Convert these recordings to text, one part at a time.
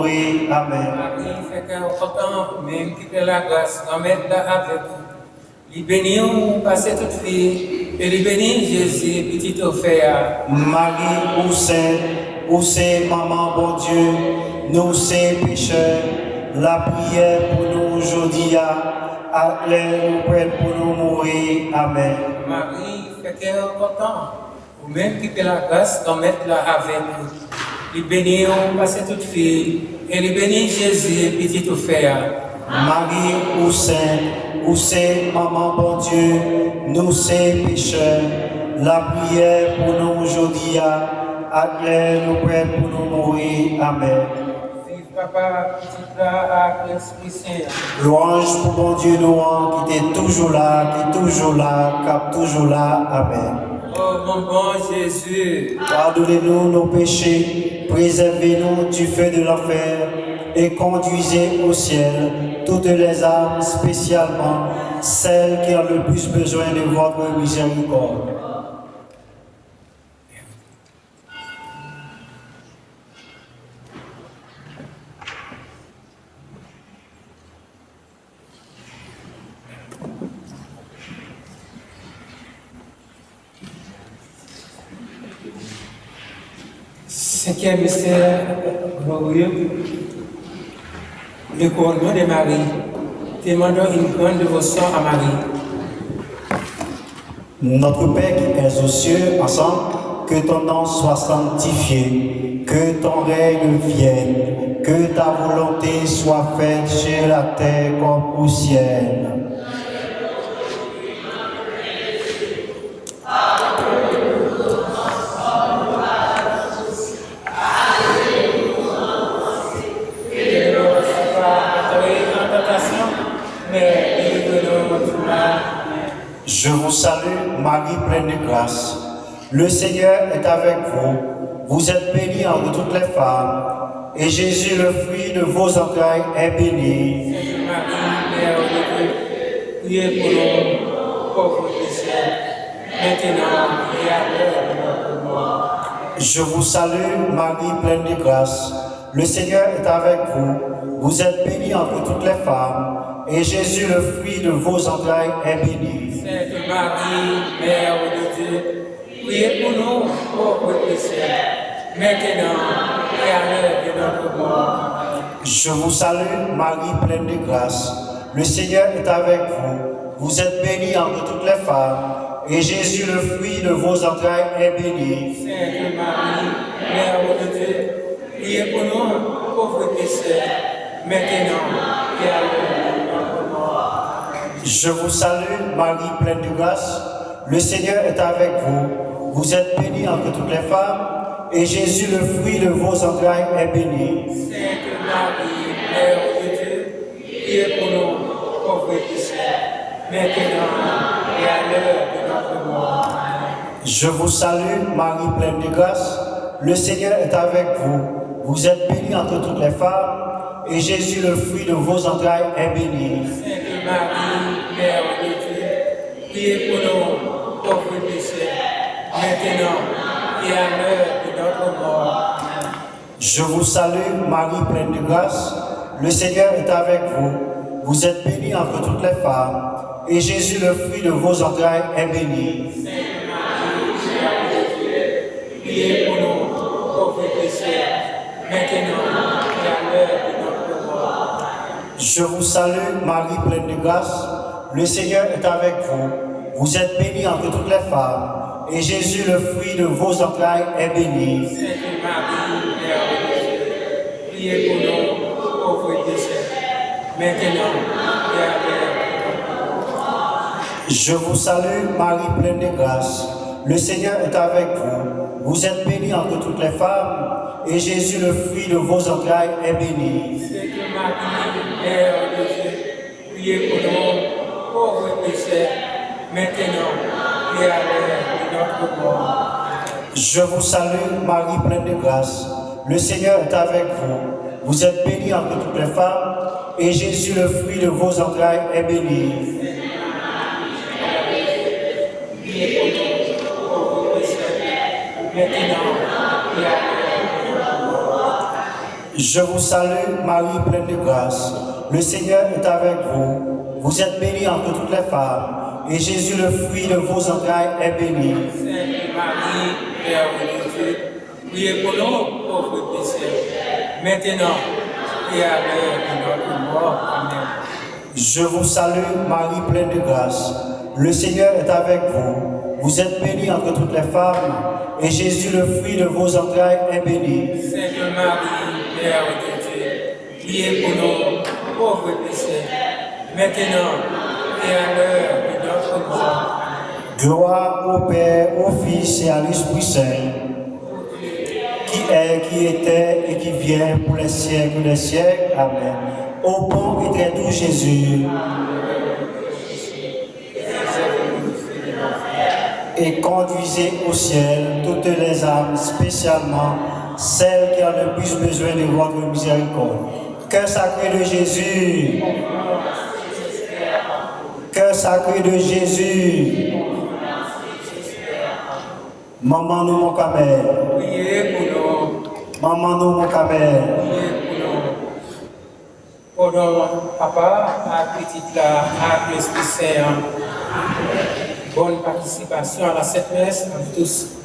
mourir. Amen. Marie, fait qu'un content, même qui fait la grâce, en mettre là avec vous. Il bénit ou passez toute fille, et il bénit Jésus, petit offert. Marie, où c'est maman, bon Dieu, nous c'est pécheurs, la prière pour nous aujourd'hui, à l'air nous prête pour nous mourir. Amen. Marie, fait qu'un content, ou même qui fait la grâce, en mettre là avec vous. Il bénit ou passez toute fille, et il bénit Jésus, petit offert. Marie, où c'est maman, bon Dieu, nous c'est pécheurs, la prière pour nous aujourd'hui, à l'air nous prête pour nous mourir. Amen. Vive Papa, petit là, à l'Esprit Saint. Louange pour mon Dieu, louange, qui est toujours là, qui est toujours là, qui est toujours là. Amen. Oh mon bon Jésus, Pardonnez-nous nos péchés, préservez-nous du feu de l'enfer et conduisez au ciel toutes les âmes, spécialement celles qui ont le plus besoin de votre miséricorde. Cinquième mystère glorieux, le couronnement de Marie. Demandons une grande dévotion à Marie. Notre Père qui es aux cieux, ensemble, que ton nom soit sanctifié, que ton règne vienne, que ta volonté soit faite sur la terre comme au ciel. Je vous salue, Marie pleine de grâce. Le Seigneur est avec vous. Vous êtes bénie entre toutes les femmes, et Jésus, le fruit de vos entrailles, est béni. Sainte Marie, Mère de Dieu, priez pour nous, pauvres pécheurs, maintenant et à l'heure de notre mort. Je vous salue, Marie pleine de grâce. Le Seigneur est avec vous. Vous êtes bénie entre toutes les femmes, et Jésus, le fruit de vos entrailles, est béni. Sainte Marie, Mère de Dieu, priez pour nous, pauvres pécheurs, maintenant et à l'heure de notre mort. Je vous salue, Marie pleine de grâce. Le Seigneur est avec vous. Vous êtes bénie entre toutes les femmes, et Jésus, le fruit de vos entrailles, est béni. Sainte Marie, Mère de Dieu, priez pour nous, pauvres pécheurs, maintenant et à l'heure de notre mort. Je vous salue, Marie pleine de grâce. Le Seigneur est avec vous. Vous êtes bénie entre toutes les femmes, et Jésus, le fruit de vos entrailles, est béni. Sainte Marie, Mère de Dieu, priez pour nous, pauvres pécheurs, maintenant et à l'heure de notre mort. Je vous salue, Marie pleine de grâce. Le Seigneur est avec vous. Vous êtes bénie entre toutes les femmes, et Jésus, le fruit de vos entrailles, est béni. Sainte Marie, Mère de Dieu, priez pour nous, pauvres pécheurs, maintenant et à l'heure de notre mort. Je vous salue, Marie pleine de grâce. Le Seigneur est avec vous. Vous êtes bénie entre toutes les femmes, et Jésus, le fruit de vos entrailles, est béni. Sainte Marie, Mère de Dieu, priez pour nous, pauvres pécheurs, maintenant et à l'heure de notre mort. Je vous salue, Marie pleine de grâce. Le Seigneur est avec vous. Vous êtes bénie entre toutes les femmes, et Jésus, le fruit de vos entrailles, est béni. Sainte Marie, Mère de Dieu, priez pour nous, pauvres pécheurs, maintenant et à l'heure de notre mort. Je vous salue, Marie pleine de grâce. Le Seigneur est avec vous. Vous êtes bénie entre toutes les femmes, et Jésus, le fruit de vos entrailles, est béni. Sainte Marie, Mère de Dieu, priez pour nous, pauvres pécheurs, maintenant et à l'heure de notre mort. Je vous salue, Marie pleine de grâce. Le Seigneur est avec vous. Vous êtes bénie entre toutes les femmes, et Jésus, le fruit de vos entrailles, est béni. Priez pour nous, pauvres pécheurs, maintenant et à l'heure de notre mort. Je vous salue, Marie, pleine de grâce. Le Seigneur est avec vous. Vous êtes bénie entre toutes les femmes, et Jésus, le fruit de vos entrailles, est béni. Sainte Marie, Mère de Dieu, priez pour nous, pauvres pécheurs, maintenant et à l'heure de notre mort. Amen. Je vous salue, Marie, pleine de grâce. Le Seigneur est avec vous. Vous êtes bénie entre toutes les femmes, et Jésus, le fruit de vos entrailles, est béni. Sainte Marie, Mère de Dieu, priez pour nous, pauvres pécheurs, maintenant et à l'heure de notre mort. Gloire au Père, au Fils et à l'Esprit Saint, qui est, qui était et qui vient pour les siècles des siècles. Amen. Ô bon et très doux Jésus, et conduisez au ciel toutes les âmes, spécialement celles qui ont le plus besoin de votre miséricorde. Cœur sacré de Jésus, cœur sacré de Jésus, maman nous mon camel, Priez pour nous. maman nous mon camel. Pendant papa, à petite là, à l'Esprit Saint, bonne participation à la Sainte Messe à vous tous.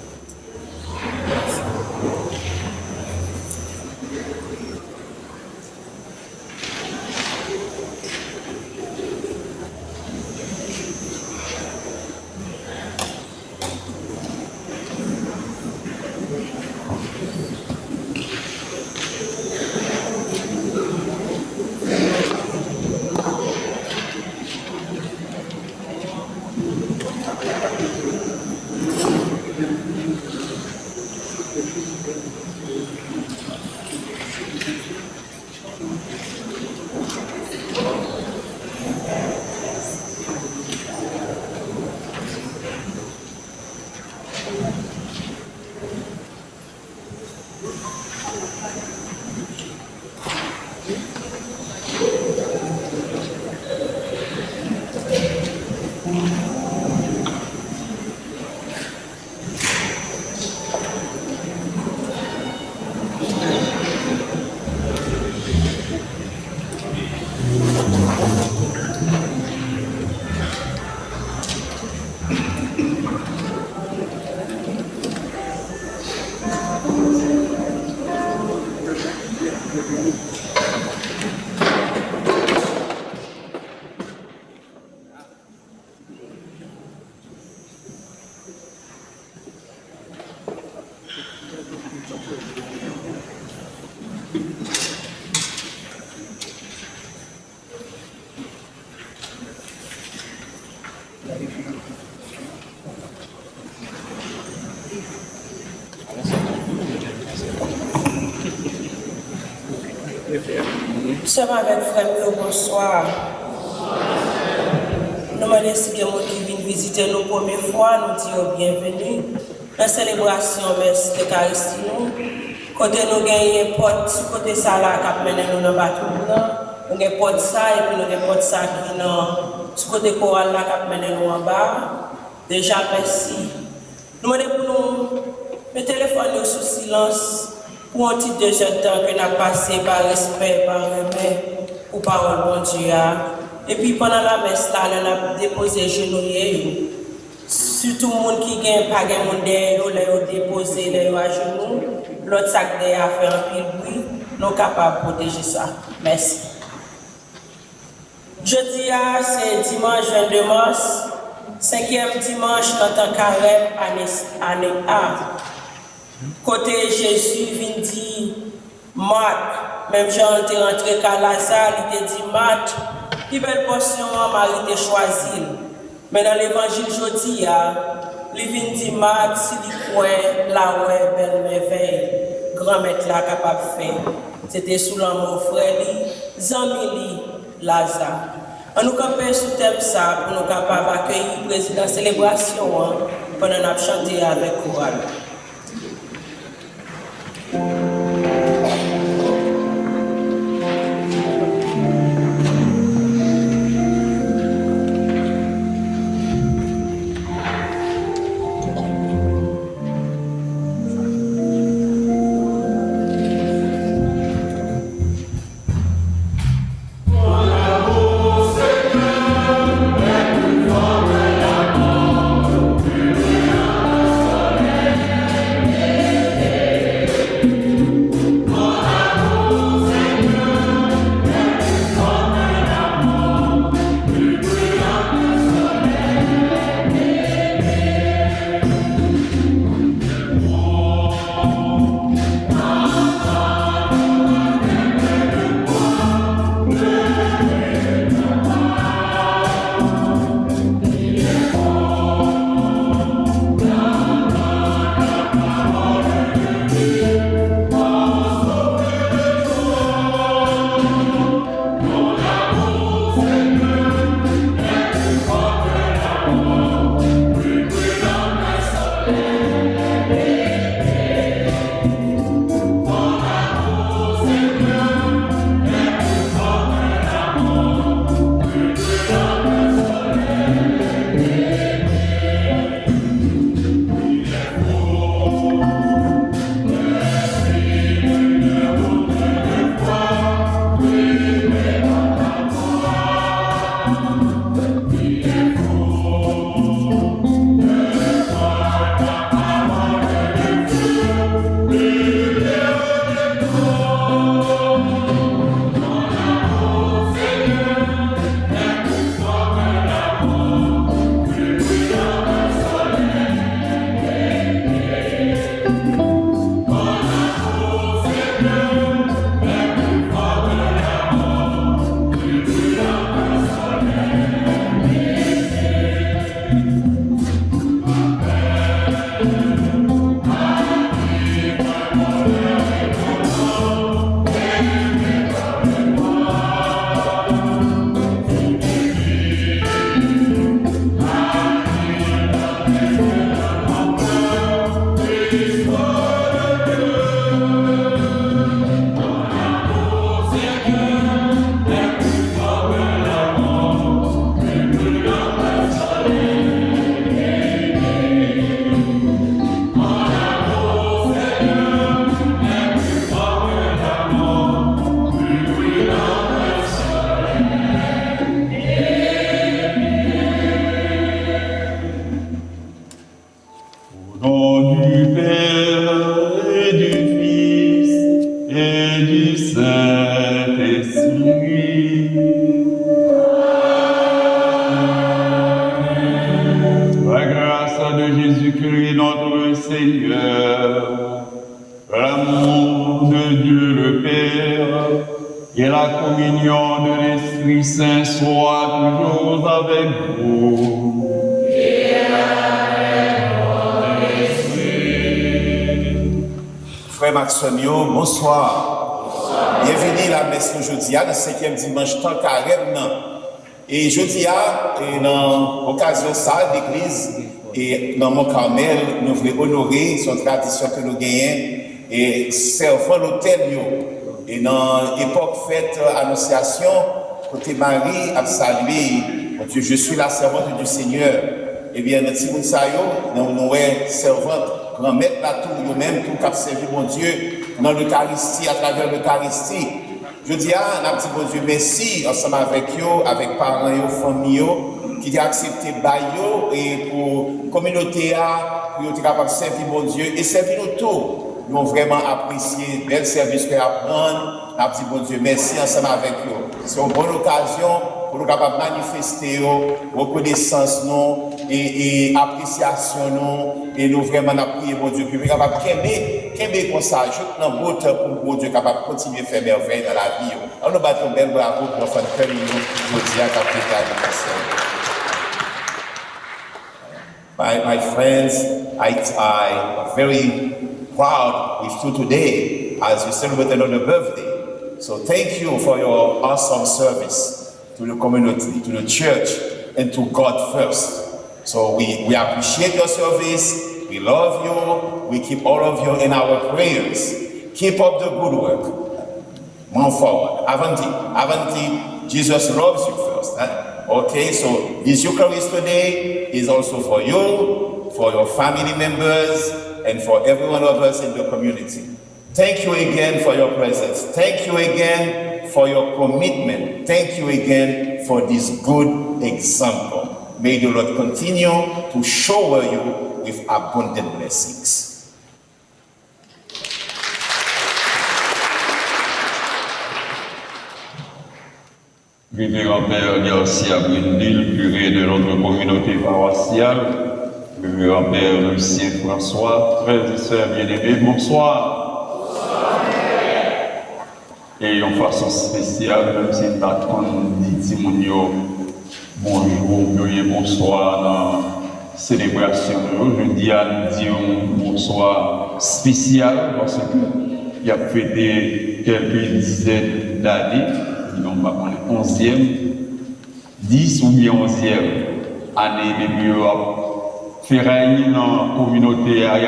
Nous sommes avec frère Mio, bonsoir. Nous demandons si quelqu'un qui vient visiter nous pour la première fois, nous disons bienvenue. La célébration messe d'Eucharistie, côté nous gagnons porte, côté ça là, qui mène nous dans le bateau blanc, nous avons porte ça et puis nous avons porte ça qui dans côté choral là, qui mène nous en bas. Déjà, merci. Nous demandons pour nous mettre le téléphone sous silence. Pour un petit deuxième temps que nous avons passé par respect, par remède, pour parole bon Dieu. Et puis pendant la messe, là, nous avons déposé genouillés. Surtout les gens qui n'ont pas de monde derrière, ils ont déposé les à genoux. L'autre sac derrière a fait un pile bruit. Nous sommes capables de protéger ça. Merci. Jeudi, c'est dimanche 22 mars, 5e dimanche dans le temps carême, année A. Côté Jésus vient dire Marc, même Jean était rentré à Lazare, il était dit Marc, qui belle portion Marie était choisie. Mais dans l'évangile jeudi, il vient dire Marc, si il croit, la ouais, belle merveille, grand maître là capable de faire. C'était sous l'amour frère, Zamili, Lazare. On nous camper sous thème ça pour nous capables d'accueillir le président de la célébration pendant qu'on a chanté avec chorale. et la communion de l'Esprit Saint soit toujours avec vous. Et avec votre esprit. Frère Maximio, bonsoir. Bienvenue à la messe aujourd'hui, le 5e dimanche, tant carême. Et jeudi, dans l'occasion de ça, l'église et dans mon Carmel, nous voulons honorer son tradition que nous gagnons et servant l'hôtel. Et dans l'époque fête Annonciation, côté Marie a salué, mon Dieu, je suis la servante du Seigneur. Eh bien, notre Simon Sayo, nous sommes servante, grand-mère la tour, nous-mêmes, tout cap servir mon Dieu dans l'Eucharistie, à travers l'Eucharistie. Je dis à bon Dieu, merci ensemble avec vous, avec parents et familles, qui ont accepté Bayo et pour la communauté, pour être capable de servir mon Dieu et servir nous tous. Nous avons vraiment apprécié le bel service qu'on apprend. Nous dit bon Dieu, merci ensemble avec vous. C'est une bonne occasion pour nous capables de manifester reconnaissance et appréciation nous. Et nous vraiment prier mon Dieu, pour nous capables de comme ça, juste dans votre pour mon Dieu capable de continuer à faire merveille dans la vie. On nous battons belle bravo pour l'enfant de cœur, nous dis à my friends, I am very proud with you today as you celebrate another birthday. So thank you for your awesome service to the community, to the church, and to God first. So we appreciate your service. We love you. We keep all of you in our prayers. Keep up the good work. Move forward. Avanti. Jesus loves you first. Okay, so this Eucharist today is also for you, for your family members, and for every one of us in the community. Thank you again for your presence. Thank you again for your commitment. Thank you again for this good example. May the Lord continue to shower you with abundant blessings. Révérend Père Garcia Brindil, curé de notre communauté paroissiale, Révérend Père Lucien François, frères et sœurs bien-aimés, bonsoir. Bonsoir. Et en façon spéciale, même si nous avons dit Timonio, bonjour, et bonsoir dans la célébration. Je dis à nous dire bonsoir spécial parce qu'il y a fêté quelques dizaines d'années, disons pas qu'on est 11e, 10 ou bien 11e année depuis Ferraille dans la communauté, il y a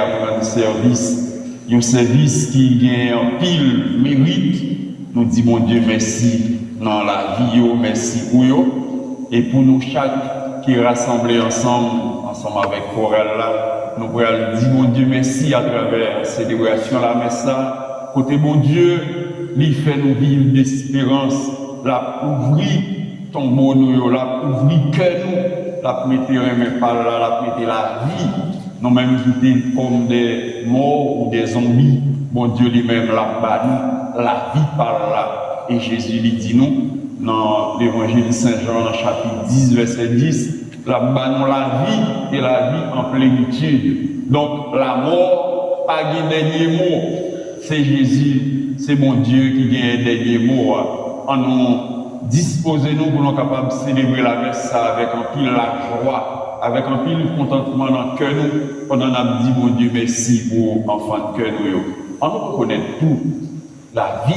un service qui gagne un pile mérite. Nous disons mon Dieu merci dans la vie, merci pour vous. Et pour nous chaque qui est rassemblé ensemble avec Corel là, nous pouvons dire mon Dieu merci à travers la célébration la messe. Côté mon Dieu, il fait nous vivre d'espérance, la ouvrir ton bonheur, la ouvrir cœur nous. La mettre par là, la mettre la vie, nous même quitter comme des morts ou des zombies. Bon Dieu lui-même la banni, la vie par là. Et Jésus lui dit nous, dans l'évangile de Saint Jean, dans chapitre 10, verset 10, la banni la vie et la vie en plénitude. Donc la mort, pas de dernier mot. C'est Jésus, c'est mon Dieu qui gagne un dernier mot. En nous disposez-nous pour nous capables de célébrer la messe avec un pile la joie, avec un pile contentement dans le cœur nous, pendant qu'on a dit mon Dieu merci pour enfants de cœur nous. On nous reconnaît tout, la vie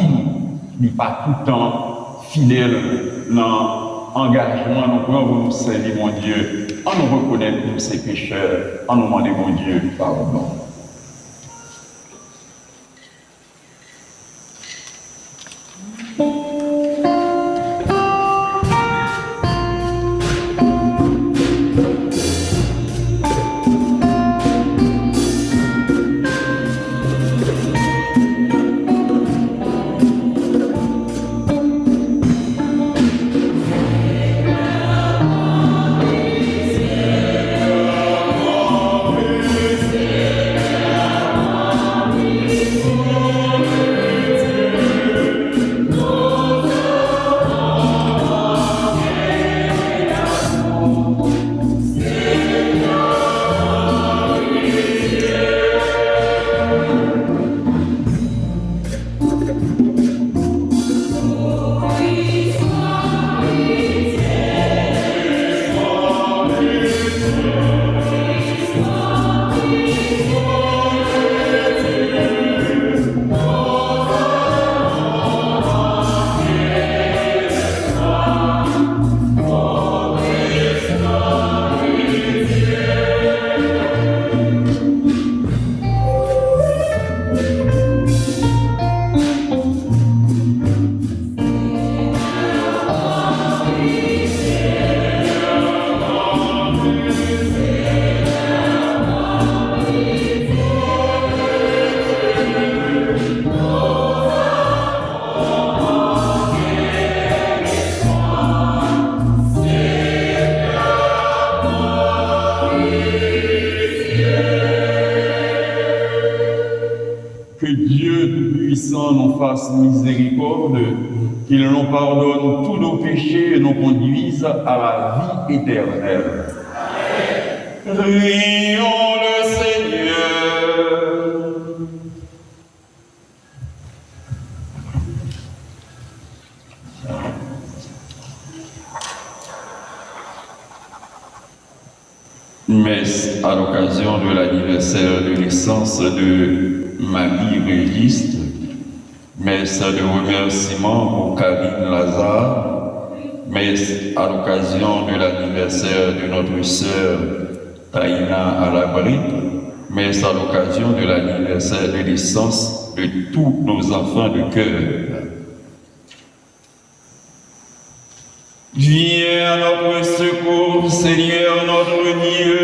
n'est pas tout le temps fidèle dans l'engagement nous prenons pour nous servir mon Dieu. On nous reconnaît nous ces pécheurs, on nous demande mon Dieu pardon. Yeah. fasse miséricorde, qu'il nous pardonne tous nos péchés et nous conduise à la vie éternelle. Prions le Seigneur. Messe à l'occasion de l'anniversaire de naissance de Marie-Régiste, messe de remerciement pour Karine Lazare, messe à l'occasion de l'anniversaire de notre sœur Taïna Alabri, messe à l'occasion de l'anniversaire de naissance de tous nos enfants de cœur. Viens à notre secours, Seigneur notre Dieu.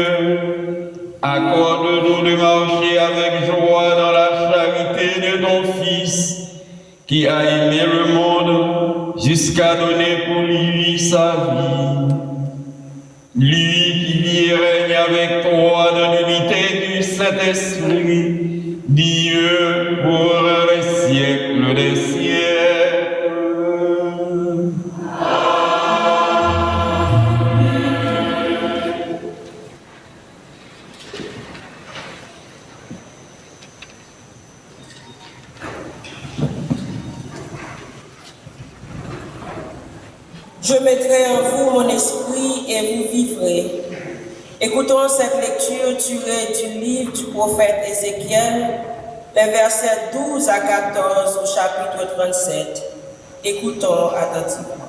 Accorde-nous de marcher avec joie dans la charité de ton Fils, qui a aimé le monde jusqu'à donner pour lui sa vie. Lui qui vit et règne avec toi dans l'unité du Saint-Esprit, Dieu pour les siècles des siècles. Je mettrai en vous mon esprit et vous vivrez. Écoutons cette lecture tirée du livre du prophète Ézéchiel, les versets 12 à 14 au chapitre 37. Écoutons attentivement.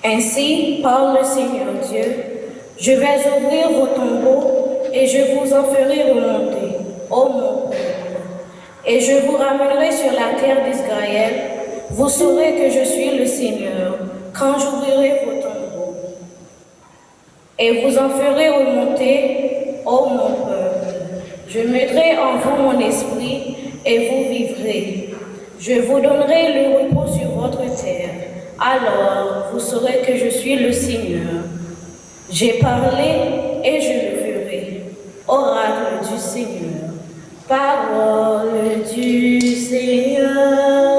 Ainsi parle le Seigneur Dieu, je vais ouvrir vos tombeaux et je vous en ferai remonter, ô mon peuple. Et je vous ramènerai sur la terre d'Israël. Vous saurez que je suis le Seigneur quand j'ouvrirai vos tombeaux. Et vous en ferez remonter, ô mon peuple. Je mettrai en vous mon esprit et vous vivrez. Je vous donnerai le repos sur votre terre. Alors vous saurez que je suis le Seigneur. J'ai parlé et je le ferai. Oracle du Seigneur. Parole du Seigneur.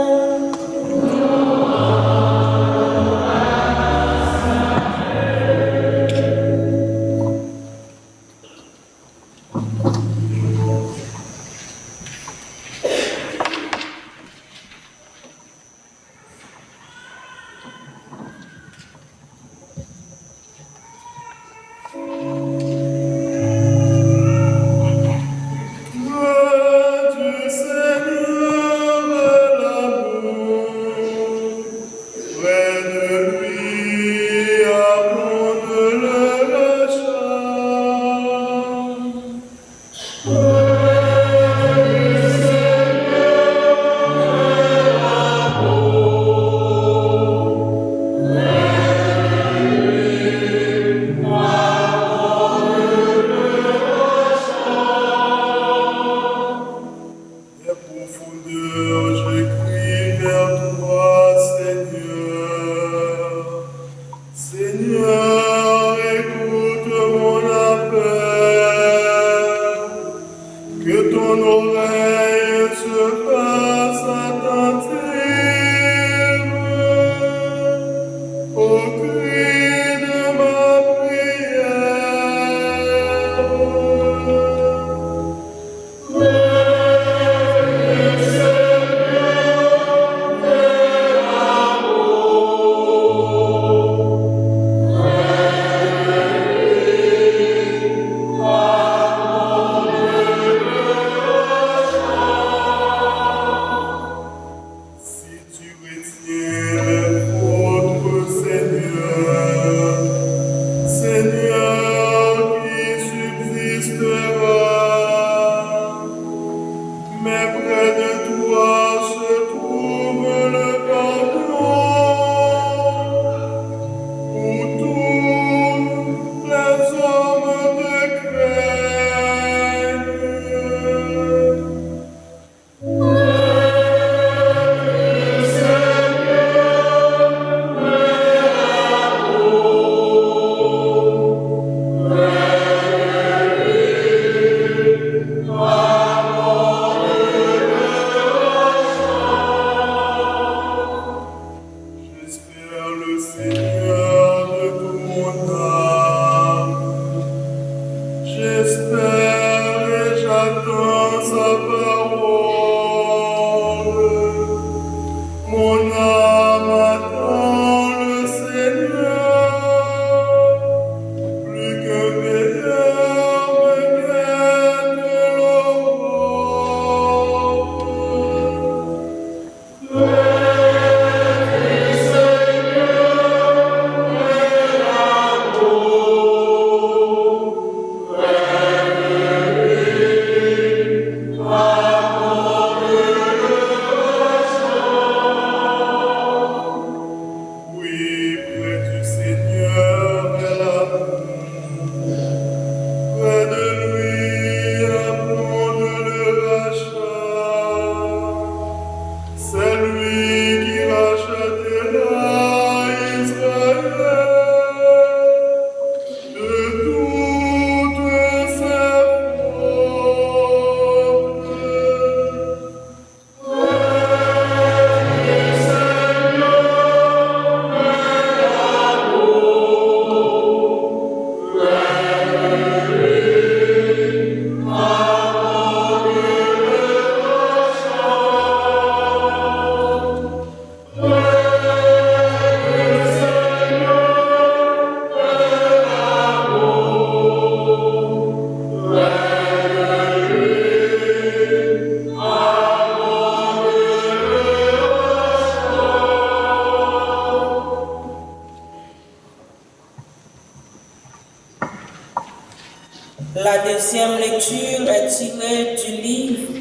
La deuxième lecture est tirée du livre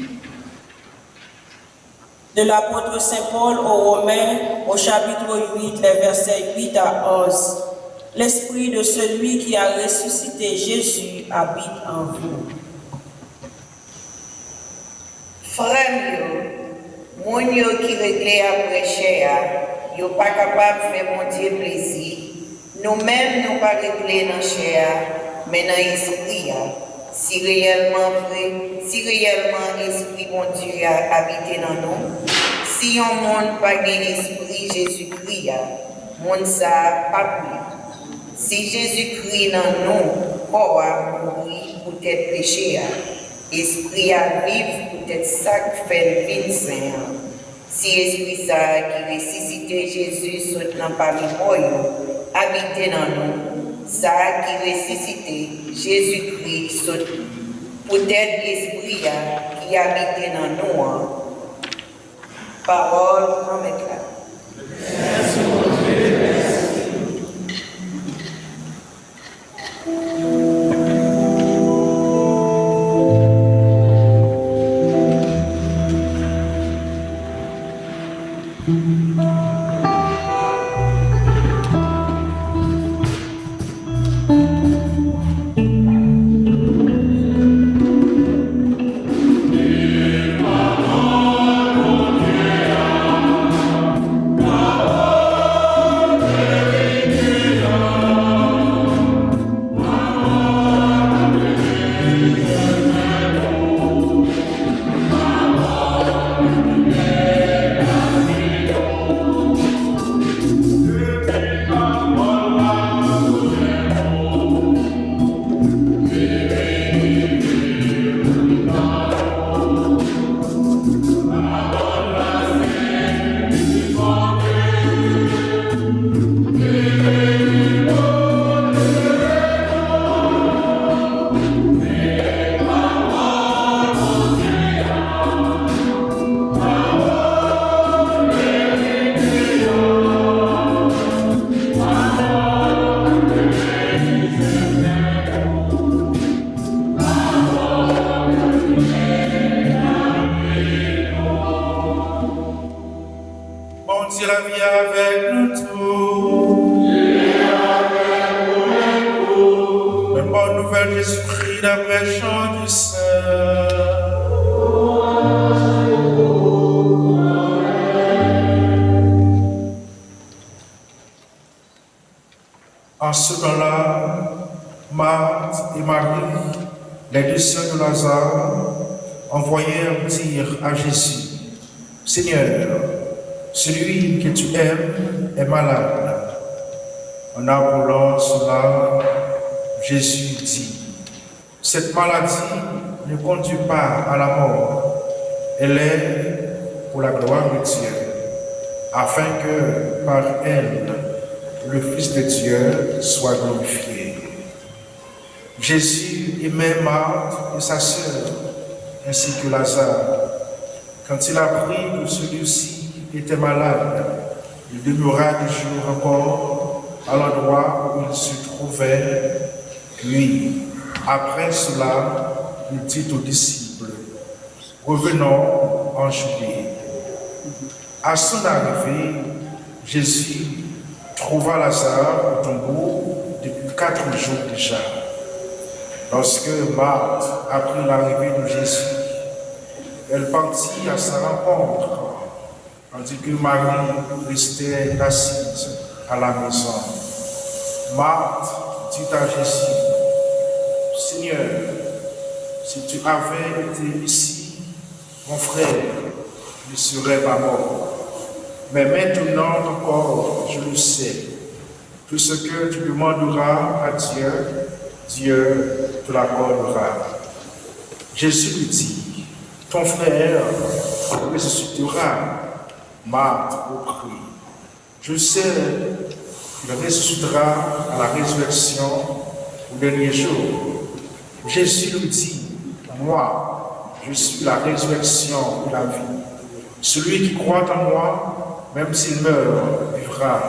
de l'apôtre Saint Paul aux Romains, au chapitre 8, les versets 8 à 11. L'esprit de celui qui a ressuscité Jésus habite en vous. Frère, moun yo qui réglé après cher, yo pas capable de faire mon Dieu plaisir. Nous-mêmes, nous pas réglé dans cher, mais dans l'esprit. Si réellement vrai, si réellement l'esprit mon Dieu a habité dans nous, si on monde pas l'esprit Jésus-Christ, monde ça pas plus. Si Jésus-Christ dans nous, corps a mouru pour être péché, esprit à vivre pour être ça qui fait le saint. Si esprit ça qui ressuscité Jésus saute dans parmi moi, habité dans nous, ça qui ressuscité Jésus-Christ saute peut-être l'esprit qui habite dans nous. Parole, on met là. Merci, mon Dieu, merci. En ce temps-là, Marthe et Marie, les deux sœurs de Lazare, envoyèrent dire à Jésus, « Seigneur, celui que tu aimes est malade. » En appelant cela, Jésus dit, « Cette maladie ne conduit pas à la mort, elle est pour la gloire de Dieu, afin que par elle, le Fils de Dieu soit glorifié. » Jésus aimait Marthe et sa sœur, ainsi que Lazare. Quand il apprit que celui-ci était malade, il demeura des jours encore à l'endroit où il se trouvait. Puis, après cela, il dit aux disciples, « Revenons en Judée. » À son arrivée, Jésus trouva Lazare au tombeau depuis 4 jours déjà. Lorsque Marthe apprit l'arrivée de Jésus, elle partit à sa rencontre, tandis que Marie restait assise à la maison. Marthe dit à Jésus, « Seigneur, si tu avais été ici, mon frère ne serait pas mort. Mais maintenant encore, je le sais, tout ce que tu demanderas à Dieu, Dieu te l'accordera. » Jésus lui dit, « Ton frère ressuscitera. » Marthe reprit, « Je sais qu'il ressuscitera à la résurrection au dernier jour. » Jésus lui dit, « Moi, je suis la résurrection et la vie. Celui qui croit en moi, même s'il meurt, vivra.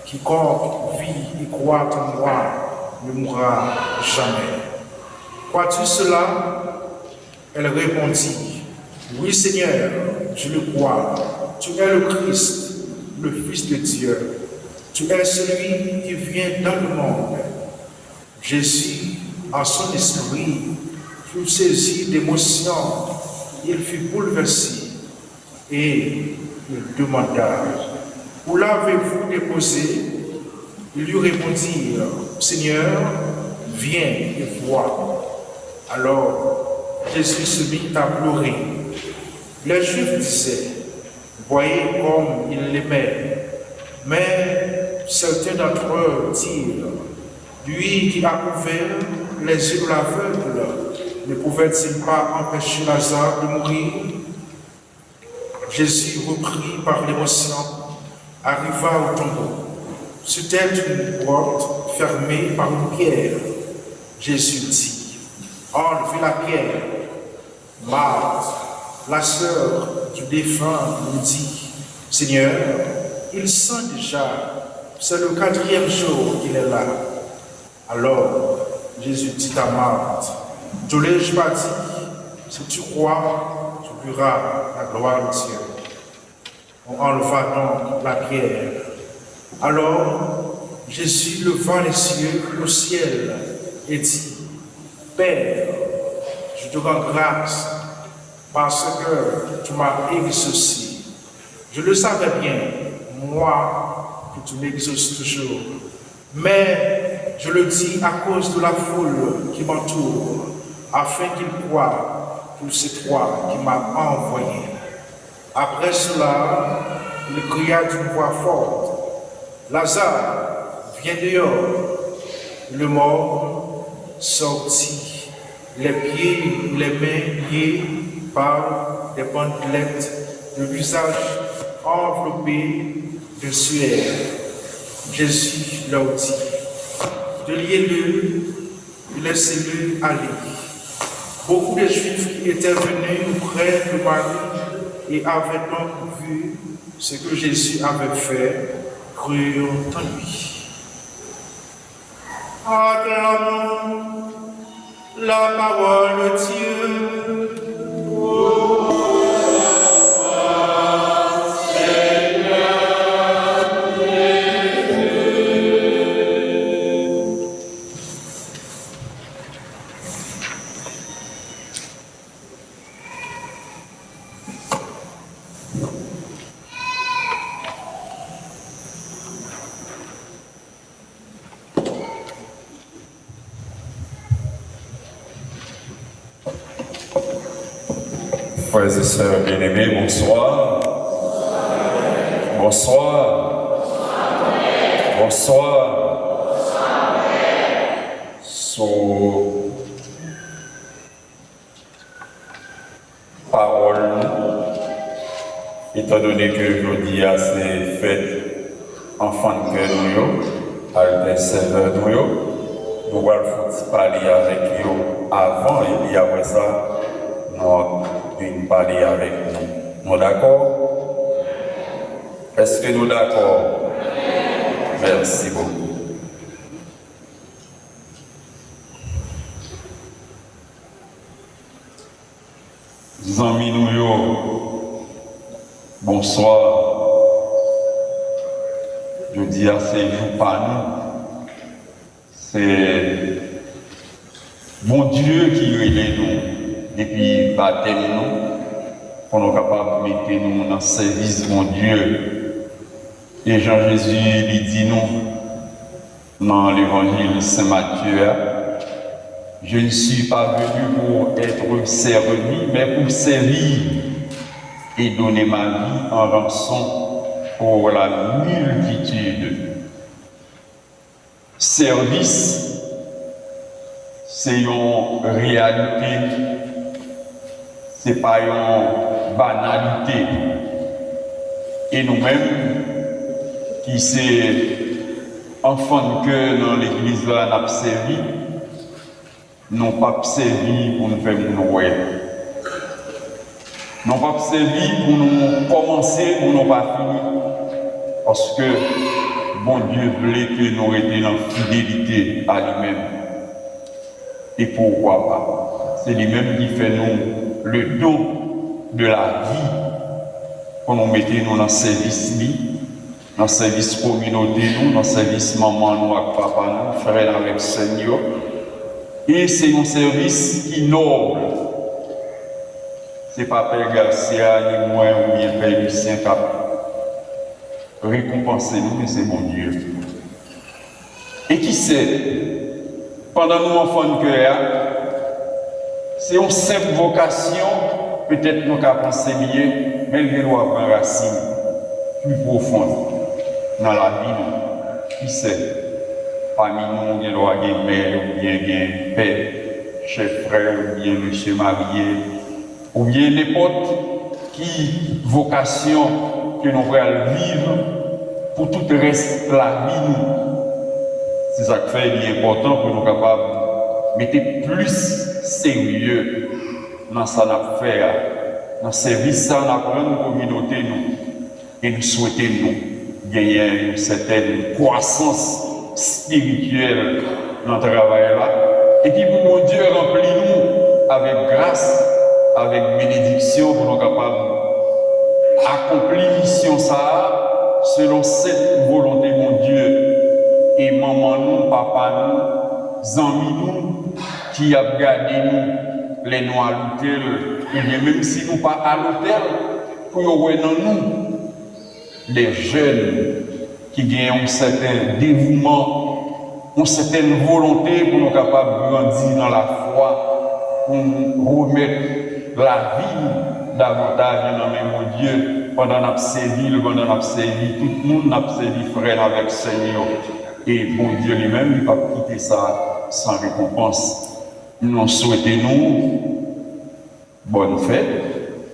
Quiconque vit et croit en moi ne mourra jamais. » Crois-tu cela? Elle répondit, oui Seigneur, je le crois. Tu es le Christ, le Fils de Dieu. Tu es celui qui vient dans le monde. Jésus, en son esprit, fut saisi d'émotion. Il fut bouleversé et il demanda, où l'avez-vous déposé? Ils lui répondirent, Seigneur, viens et vois. Alors Jésus se mit à pleurer. Les Juifs disaient, voyez comme il l'aimait. Mais certains d'entre eux dirent, lui qui a ouvert les yeux de l'aveugle, ne pouvait-il pas empêcher Lazare de mourir? Jésus, repris par l'émotion, arriva au tombeau. C'était une porte fermée par une pierre. Jésus dit, enlevez la pierre. Marthe, la sœur du défunt, lui dit, Seigneur, il sent déjà, c'est le 4e jour qu'il est là. Alors Jésus dit à Marthe, te l'ai-je pas dit, si tu crois, tu verras la gloire de Dieu. On enleva donc la pierre. Alors Jésus leva les yeux au ciel et dit, Père, je te rends grâce parce que tu m'as exaucé. Je le savais bien, moi, que tu m'exauces toujours. Mais je le dis à cause de la foule qui m'entoure, afin qu'ils croient que c'est toi qui m'as envoyé. Après cela, il cria d'une voix forte, Lazare, viens dehors. Le mort sortit, les pieds et les mains liés par des bandelettes, le visage enveloppé de sueur. Jésus leur dit, déliez-le et laissez-le aller. Beaucoup de Juifs qui étaient venus près de Marie et avaient donc vu ce que Jésus avait fait, crurent en lui. Acclamons la parole de Dieu. Frères et sœurs bien-aimés, bonsoir. Bonsoir. Bonsoir. Sous parole, étant donné que aujourd'hui c'est fête enfant de cœur nous, avec serveur nous allons parler avec eux avant et puis après ça, nous de parler avec nous. Nous d'accord? Est-ce que nous d'accord? Merci beaucoup. Amis nous, bonsoir. Je dis à ces jours par nous, c'est mon Dieu qui relève nous. Depuis baptême nous, pour nous capables de mettre nous dans le service de mon Dieu. Et Jean-Jésus lui dit nous, dans l'évangile Saint-Matthieu, je ne suis pas venu pour être servi, mais pour servir et donner ma vie en rançon pour la multitude. Service, c'est une réalité. Ce n'est pas une banalité. Et nous-mêmes, qui sommes enfants de cœur dans l'église, là, nous avons servi, nous n'avons pas servi pour nous faire nous ouais. Nous n'avons pas servi pour nous commencer, pour nous pas finir. Parce que bon Dieu voulait que nous étions dans la fidélité à lui-même. Et pourquoi pas? C'est lui-même qui fait nous le don de la vie pour nous mettre nous dans le service, dans le service communauté, nous, dans le service maman, nous, avec papa, nous, frère avec Seigneur. Et c'est un service qui est noble. Ce n'est pas Père Garcia, ni moi, ou bien Père Lucien qui a récompensé nous, mais c'est mon Dieu. Et qui sait, pendant nous enfants de cœur, c'est une simple vocation, peut-être nous qu'à penser bien, mais il doit prendre racine plus profonde dans la vie. Qui sait, parmi nous, il doit avoir mère, ou bien père, chef frère, ou bien monsieur marié, ou bien n'importe qui vocation que nous voulons vivre pour tout le reste de la vie. C'est ça qui fait important pour nous capables de mettre plus sérieux dans ce qu'on a fait, dans le service qu'on a pour nos communautés, et nous souhaitons nous gagner une certaine croissance spirituelle dans le travail-là, et qui pour mon Dieu remplit-nous avec grâce, avec bénédiction, pour nous capables d'accomplir mission ça selon cette volonté, mon Dieu. Et maman nous, papa nous, amis nous, qui a gardé nous, les noix à l'hôtel, ou bien même si nous pas à l'hôtel, pour voir dans nous, les jeunes qui ont un certain dévouement, une certaine volonté pour nous capables de grandir dans la foi, pour nous remettre la vie davantage dans mon Dieu, pendant notre servi, pendant notre servi, tout le monde n'a servi frère avec le Seigneur. Et bon Dieu lui-même, il ne va pas quitter ça sans récompense. Nous souhaitons bonne fête,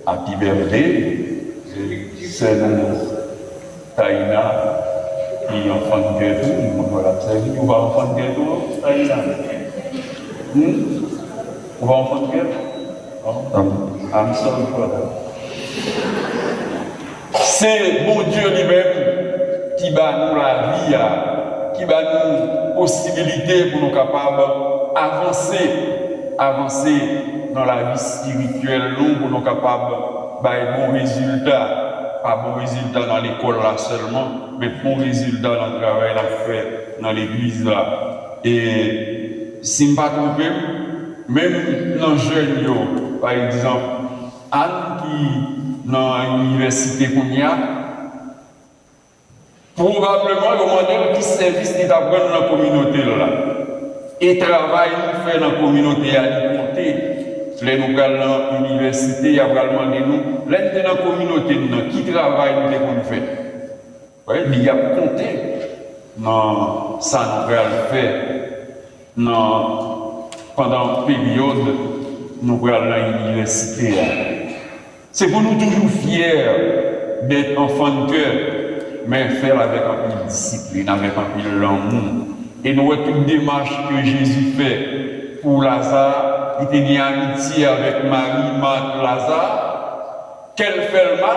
happy birthday. C'est nous, Taïna, qui est enfant de gâteau. On va l'observer. On va enfant de gâteau, Taïna. On va enfant de gâteau. I'm sorry for that. C'est bon Dieu lui-même qui bat nous la vie, qui bat nous possibilité pour nous capables avancer dans la vie spirituelle, pour nous capables de bons résultats, pas bons résultats dans l'école là seulement, mais bons résultats dans le travail qu'on fait dans l'église là. Et si je ne me trompe pas, même dans les jeunes, par exemple, Anne qui dans l'université qu'on y a, probablement le modèle qui service d'apprendre dans la communauté là. Et travail nous fait dans la communauté à l'importer. Les nous allons dans l'université, il y a vraiment des nous. Là, dans la communauté, qui travaille nous qu'on fait. Il y a compté. Non, ça nous allons faire. Non, pendant la période, nous allons dans l'université. C'est pour nous toujours fiers d'être enfants de cœur, mais faire avec un peu de discipline, avec un peu de l'amour. Et nous avons toute démarche que Jésus fait pour Lazare. Il était en amitié avec Marie, Marthe, Lazare. Qu'elle fait le mal,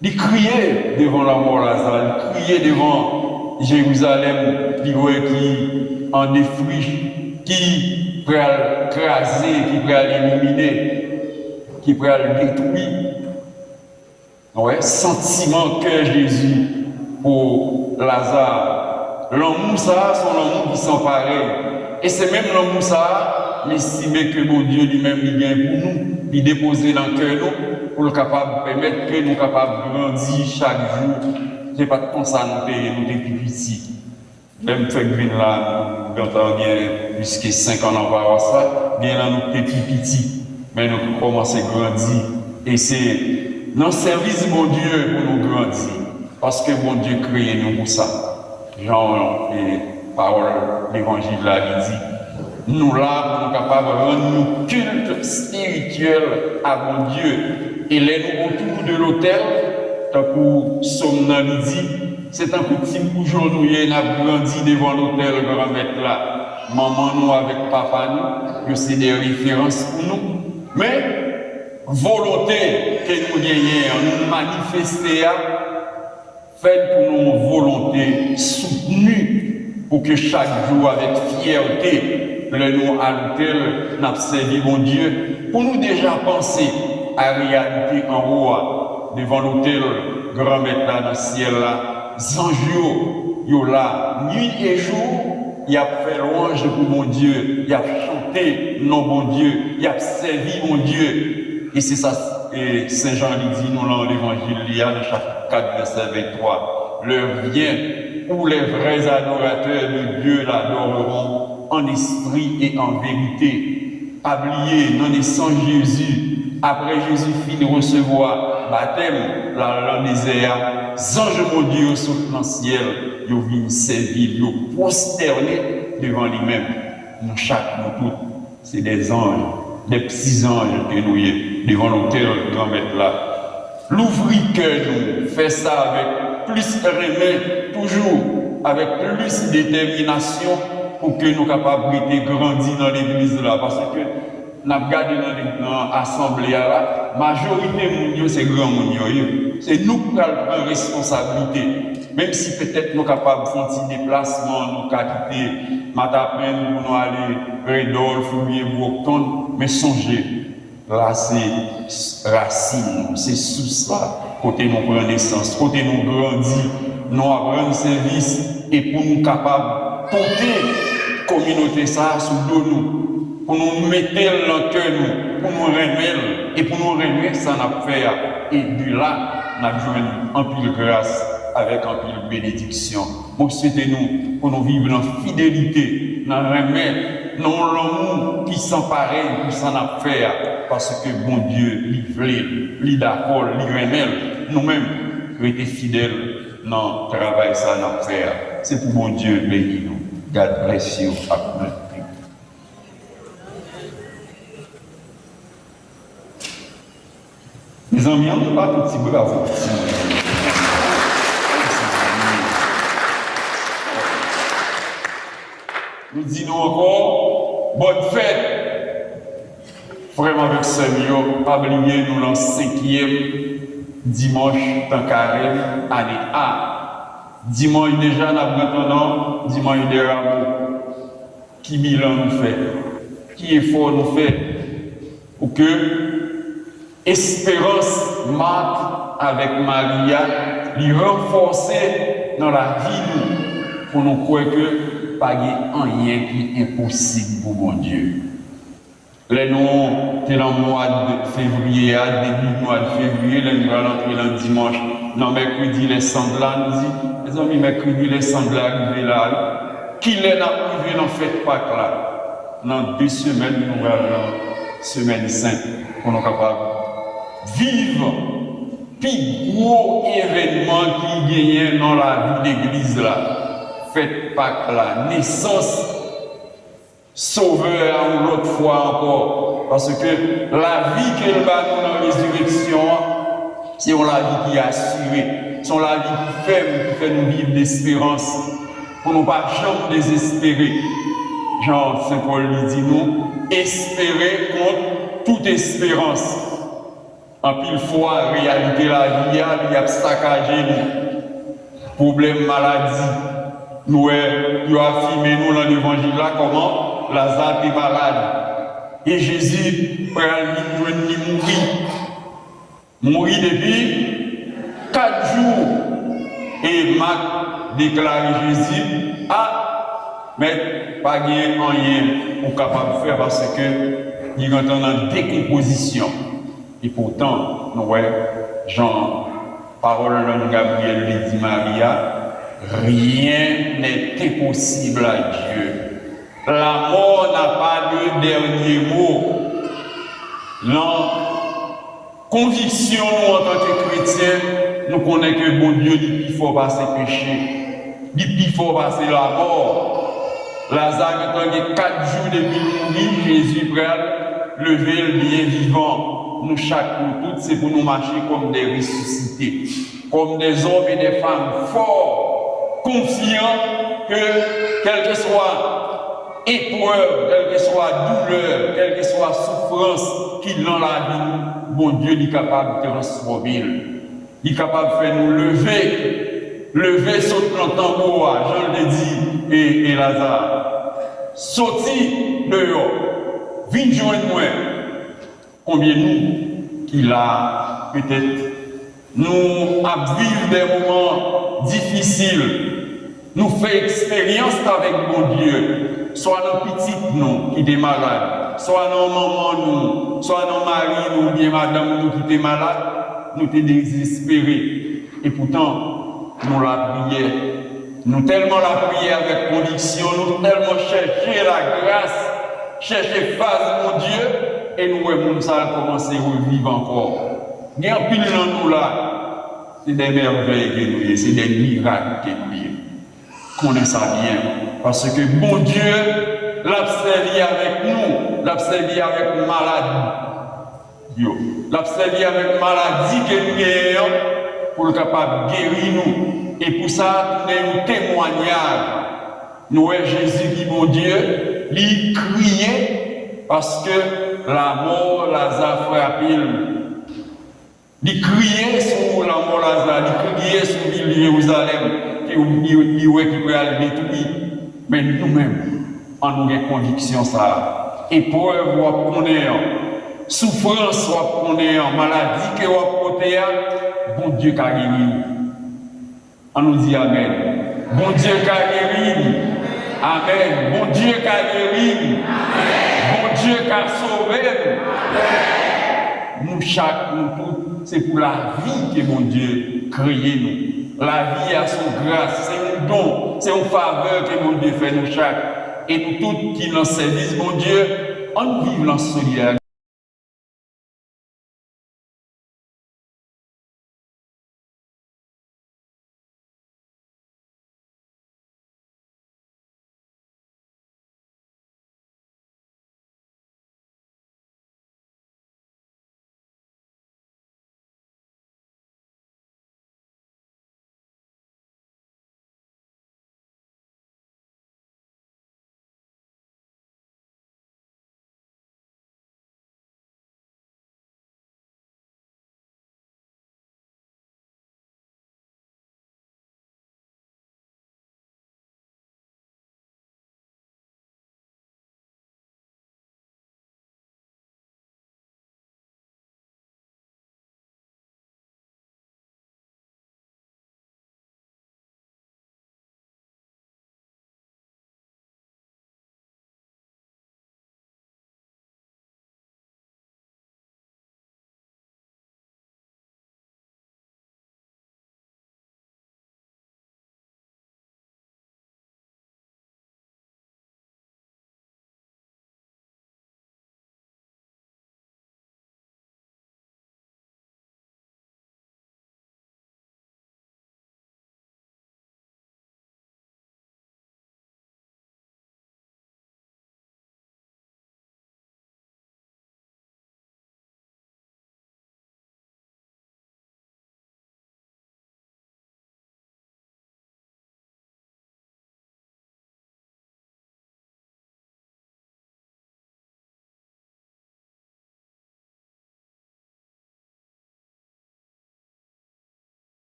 il criait devant la mort Lazare, il criait devant Jérusalem, qui en défriche, qui peut craser, qui peut éliminer, qui peut détruire. Ouais, sentiment que Jésus pour Lazare. L'amour, ça, son amour qui sont pareils. Et c'est même l'amour, ça, l'estimer que mon Dieu lui-même, il vient pour nous, il déposer dans le cœur nous, pour le capable permettre que nous capables de grandir chaque jour. C'est pas comme ça nous payer, nous depuis petits. Même fait que vient là, nous avons bien plus que 5 ans en voir ça, bien là nous depuis petits. Mais nous commençons à grandir. Et c'est dans le service de mon Dieu pour nous grandir. Parce que mon Dieu crée nous pour ça. Jean et parole, l'évangile là, il dit, nous là, pour nous capables de rendre nous culte spirituel à mon Dieu. Et les nous autour de l'autel, tant que Somnan nous dit, c'est un petit bougeon nous, il a grandi devant l'autel, grand maître là. Maman nous avec papa nous, que c'est des références pour nous. Mais, volonté que nous gagnons, nous manifester, fait pour nous volonté soutenue pour que chaque jour, avec fierté, le nous à l'hôtel, n'a servi mon Dieu, pour nous déjà penser à la réalité en haut, devant l'hôtel, grand maître là, dans le ciel là, anges, yo là, nuit et jour, il a fait louange pour mon Dieu, il a chanté non mon Dieu, il a servi mon Dieu. Et c'est ça, et Saint Jean lui dit, nous dans l'évangile, dans chapitre 4, verset 23, l'heure vient où les vrais adorateurs de Dieu l'adoreront en esprit et en vérité. Habillés dans les sangs Jésus, après Jésus finit de recevoir baptême, la misère, anges mon Dieu sautent dans le ciel, ils viennent servir, ils prosterner devant lui-même. Nous, chaque nous tous, c'est des anges, des petits anges que nous y devant l'autel de grand maître là. L'ouvrir que nous fait ça avec plus remède, toujours avec plus de détermination pour que nous soyons capables de grandir dans l'église là. Parce que nous avons regardé dans l'assemblée là, la majorité de c'est grand monde. C'est nous qui avons une responsabilité. Même si peut-être nous sommes capables de faire un déplacement, nous avons quitté Matapen pour nous aller Redolphe ou bien Brockton, mais songez, là c'est racine, c'est sous ça, côté nous prend naissance, côté nous grandit, nous apprenons service et pour nous capables de porter la communauté ça sous nous, pour nous mettre dans le cœur, pour nous remettre et pour nous remettre ça n'a fait et de là nous avons un peu de grâce avec un peu de bénédiction. Moi souhaitez-nous pour nous vivre dans fidélité, dans remettre, dans l'amour qui s'en pareil, qui s'en a fait parce que bon Dieu, il voulait, il d'accord, il remet, nous-mêmes, nous étions fidèles dans le travail ça n'a fait. C'est pour bon Dieu béni nous. God bless you. Amen. Mes amis, on ne peut pas tout petit bravo. Nous disons encore, bonne fête. Vraiment avec Seigneur, pas oublier nous dans le 5e dimanche dans carême, année A. Dimanche déjà, nous avons dimanche de Rameau. Qui bilan nous fait? Qui effort nous fait? Pour que espérance Marthe avec Maria lui renforcer dans la vie pour nous croire que pas rien qui est impossible pour mon Dieu. Les noms, c'est dans le mois de février, début du mois de février, les nous allons entrer dans le dimanche. Non, mercredi, les semblants, nous dit, les amis, mercredi, les semblants arrivent là. Qui les a arrivés dans cette Pâques là? Dans 2 semaines, nous allons semaine sainte, pour nous capables de vivre plus gros événement qui gagne dans la vie d'église là. Fête Pâques là, naissance, sauveur ou l'autre fois encore. Parce que la vie qu'elle va nous dans la résurrection, c'est la vie qui est assurée. C'est la vie qui fait nous vivre d'espérance. Pour ne pas jamais désespérer. Jean Saint Paul lui dit nous, espérer contre toute espérance. En pile fois, réalité la vie, il y a saccagé nous. Problème, maladie. Nous avons affirmé nous dans l'évangile là comment Lazare est malade. Et Jésus prend lui mourir. Mourir depuis 4 jours. Et Marc déclare Jésus, mais pas rien pour capable de faire parce que il est en décomposition. Et pourtant, nous voyons Jean, parole de Gabriel, lui dit Maria, rien n'est impossible à Dieu. La mort n'a pas de dernier mot. Non. Conviction, nous, en tant que chrétiens, nous connaissons que bon Dieu dit qu'il faut passer péché. Dit qu'il faut passer la mort. Lazare est 4 jours depuis mourir, Jésus prend lever le bien vivant. Nous, chaque nous toutes, c'est pour nous marcher comme des ressuscités, comme des hommes et des femmes forts, confiants que, quelle que soit épreuve, quelle que soit douleur, quelle que soit souffrance qu'il dans la vie, bon Dieu est capable de transformer. Il est capable de faire nous lever sur le tambour, Jean le dit. et Lazare. Sorti dehors, vite joindre moi. Combien nous, qui l'a peut-être, nous à vivre des moments difficiles, nous fait expérience avec mon Dieu, soit nos petites nous qui étaient malades, soit nos mamans nous, soit nos maris nous, bien madame nous qui étaient malades, nous étions désespérés. Et pourtant, nous la prière. Nous tellement la prier avec conviction, nous tellement chercher la grâce, chercher face mon Dieu, et nous avons commencé à revivre encore. Il y a un pile dans nous là, c'est des merveilles que nous, c'est des miracles que nous connaissons ça bien. Parce que bon Dieu l'a servi avec nous, l'a servi avec maladie. L'a servi avec maladie que nous ayons pour être capable de guérir nous. Et pour ça, nous avons un témoignage. Nous avons Jésus qui, mon Dieu, il criait parce que la mort Lazare frappé. Il criait sur la mort Lazare, il criait sur la ville de Jérusalem, qui peut aller détruire. Mais nous-mêmes, en nous avons conviction ça. Épreuve, on connaît, souffrance, on connaît, maladie, que on connaît, bon Dieu qui a guéri. On nous dit Amen. Bon Dieu qui a guéri. Amen. Bon Dieu qui a guéri. Bon Dieu qui a sauvé. Nous, chaque, nous tous, c'est pour la vie que mon Dieu créé nous. La vie a son grâce, c'est un don, c'est une faveur que mon Dieu fait nous chaque. Et nous tous qui nous servissent, mon Dieu, on vive en solidarité.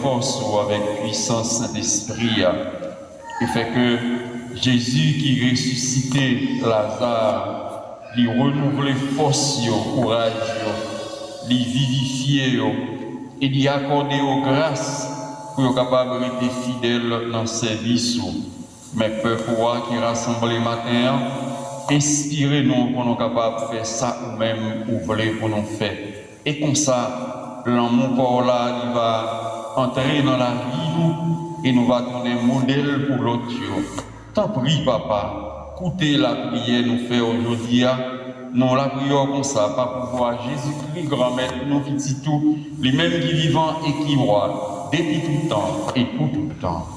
force ou avec puissance Saint-Esprit, qui fait que Jésus qui ressuscitait Lazare, lui renouveler force, courage, lui vivifier et lui accorder aux grâces pour être capable d'être fidèle dans le service. Mais peuple qui rassemble les matins, inspirez-nous pour nous capables de faire ça ou même ou voulez pour nous faire. Et comme ça, l'amour corps là, il va entrer dans la vie et nous va donner un modèle pour l'autre. T'en prie, papa, écoutez la prière nous fait aujourd'hui. Non, la prière comme ça, pas pour voir Jésus-Christ, grand-mère, nous petits tout, les mêmes qui vivant et qui voient, depuis tout le temps et pour tout le temps.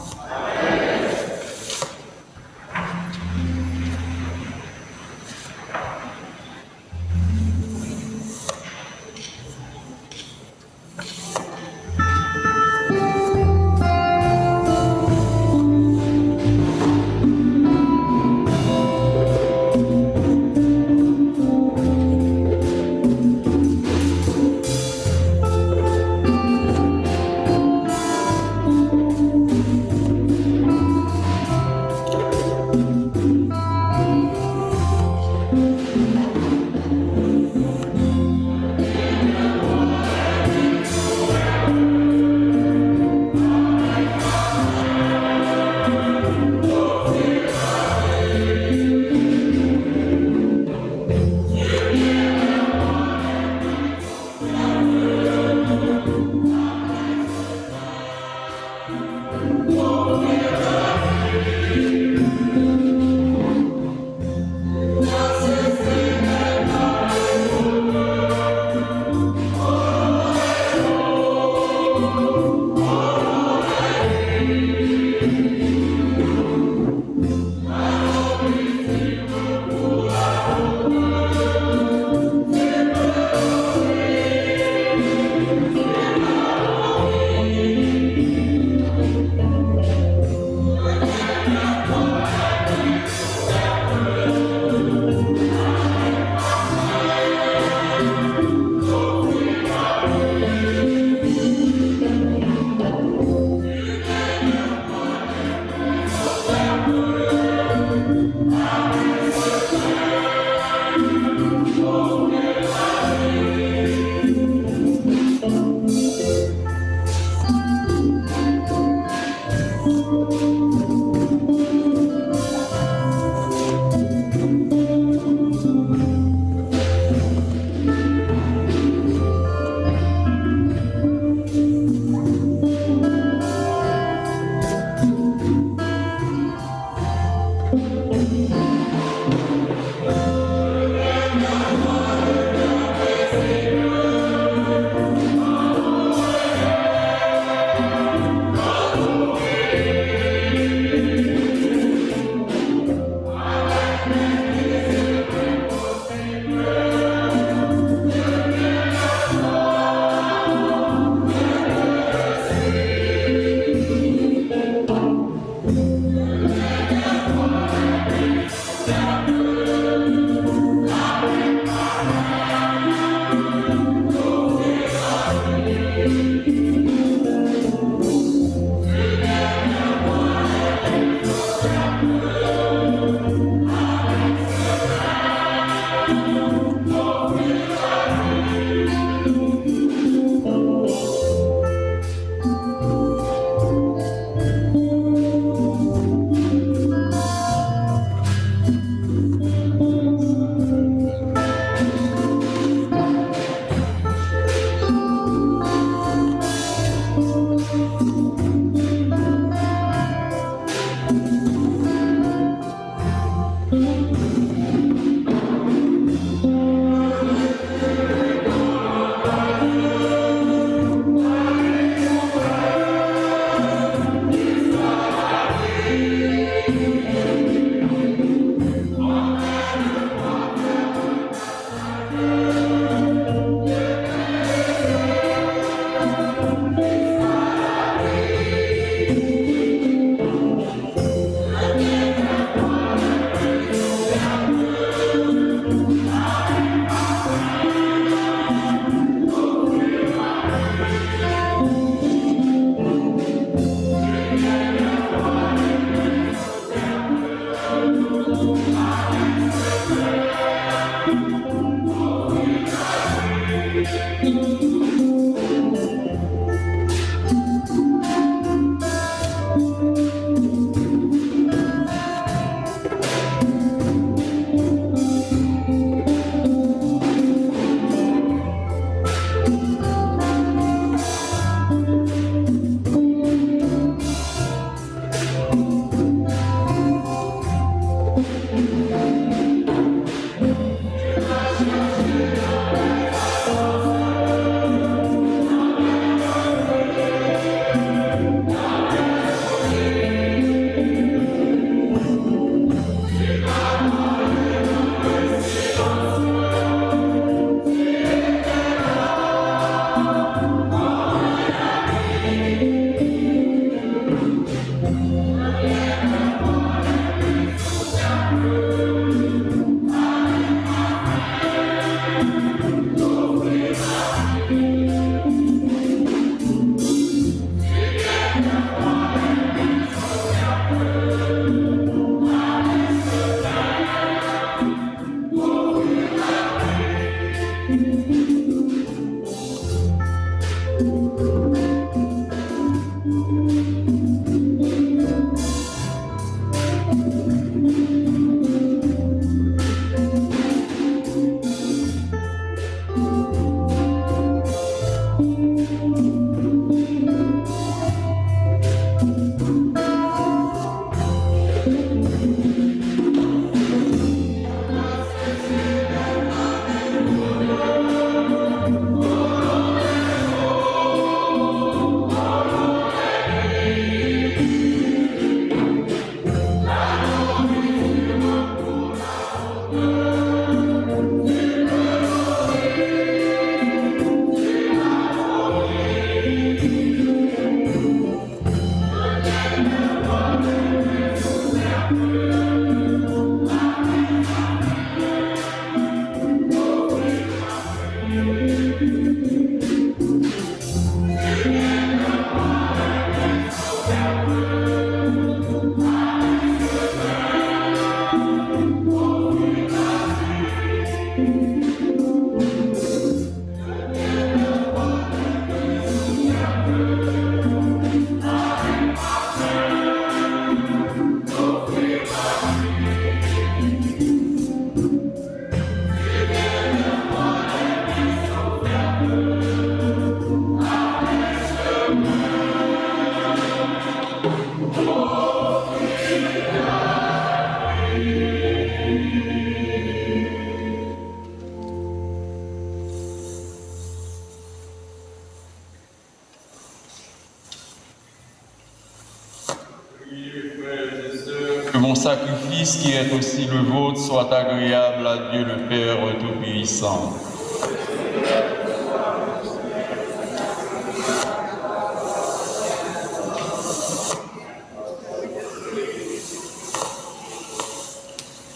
Que mon sacrifice, qui est aussi le vôtre, soit agréable à Dieu le Père Tout-Puissant.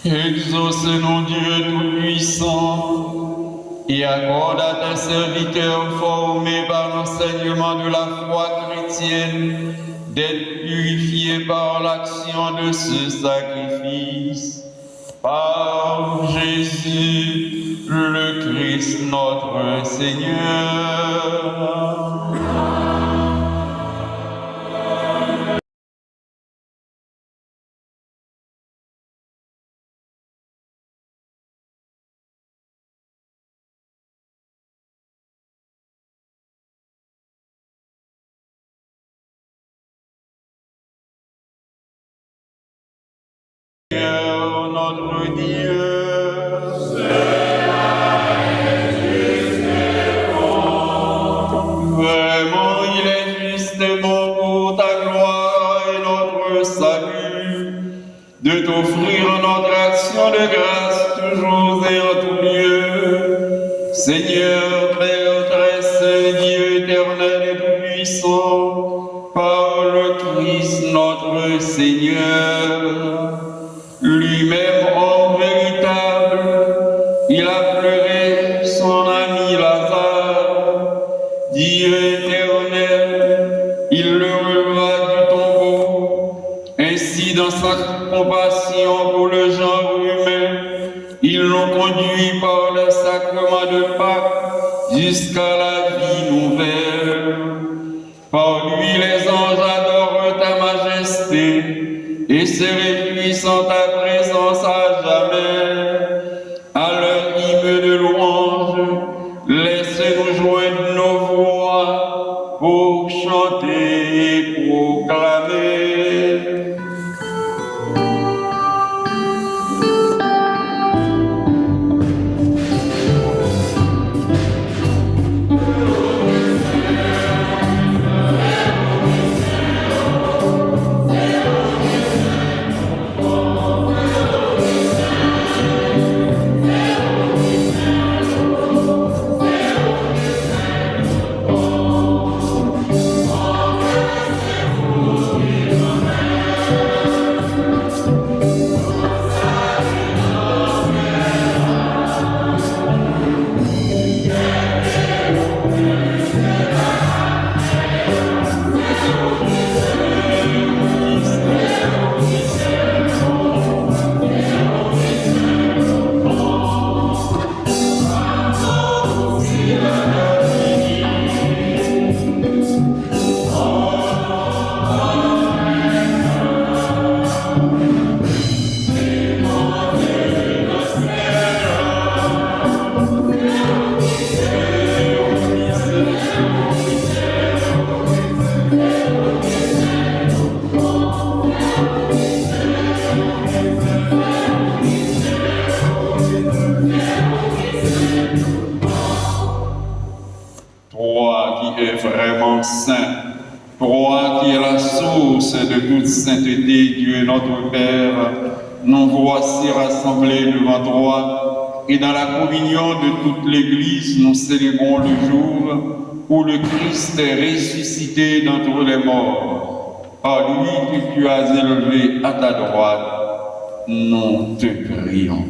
Exauce-nous, Dieu Tout-Puissant, et accorde à tes serviteurs formés par l'enseignement de la foi chrétienne d'être purifiés par l'action de ce sacrifice. Par Jésus, le Christ notre Seigneur. Notre Dieu, vraiment il est juste et bon pour ta gloire et notre salut, de t'offrir notre action de grâce toujours et en tout lieu. Seigneur, Père très saint, Dieu éternel et tout-puissant, par le Christ notre Seigneur, lui-même homme véritable, il a pleuré son ami Lazare. Dieu éternel, il le releva du tombeau. Ainsi, dans sa compassion pour le genre humain, ils l'ont conduit par le sacrement de Pâques jusqu'à la vie nouvelle. Par lui, les anges adorent ta majesté et se réjouissent en ta présence à jamais. À leur hymne de louange, laisse-nous joindre nos voix pour chanter et proclamer. Oh est vraiment saint, toi qui es la source de toute sainteté, Dieu notre Père, nous voici rassemblés devant toi, et dans la communion de toute l'Église, nous célébrons le jour où le Christ est ressuscité d'entre les morts. Par lui que tu as élevé à ta droite, nous te prions.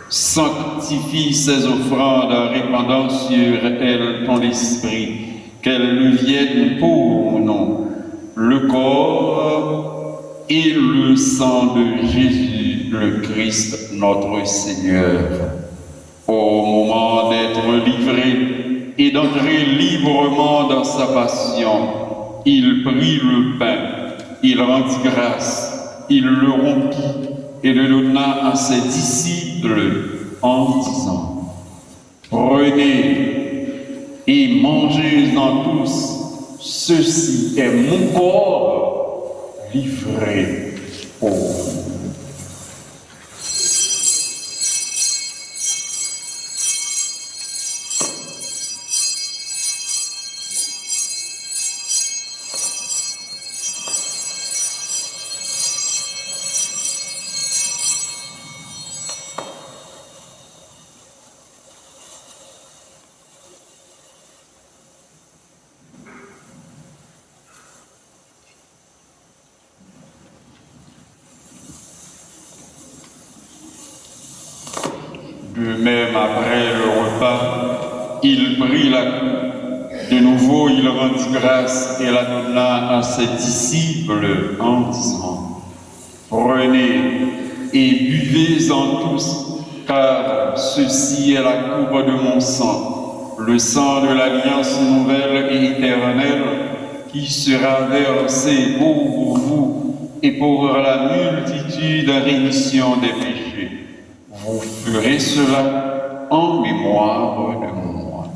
Sanctifie ces offrandes en répandant sur elles ton esprit, qu'elles deviennent pour nous le corps et le sang de Jésus, le Christ, notre Seigneur. Au moment d'être livré et d'entrer librement dans sa passion, il prit le pain, il rendit grâce, il le rompit et le donna à ses disciples en disant: prenez et mangez-en tous, ceci est mon corps livré pour vous. De même, après le repas, il prit la coupe. De nouveau, il rendit grâce et la donna à ses disciples en disant: prenez et buvez-en tous, car ceci est la coupe de mon sang, le sang de l'alliance nouvelle et éternelle, qui sera versé pour vous et pour la multitude en rémission des péchés. Vous ferez cela en mémoire de moi.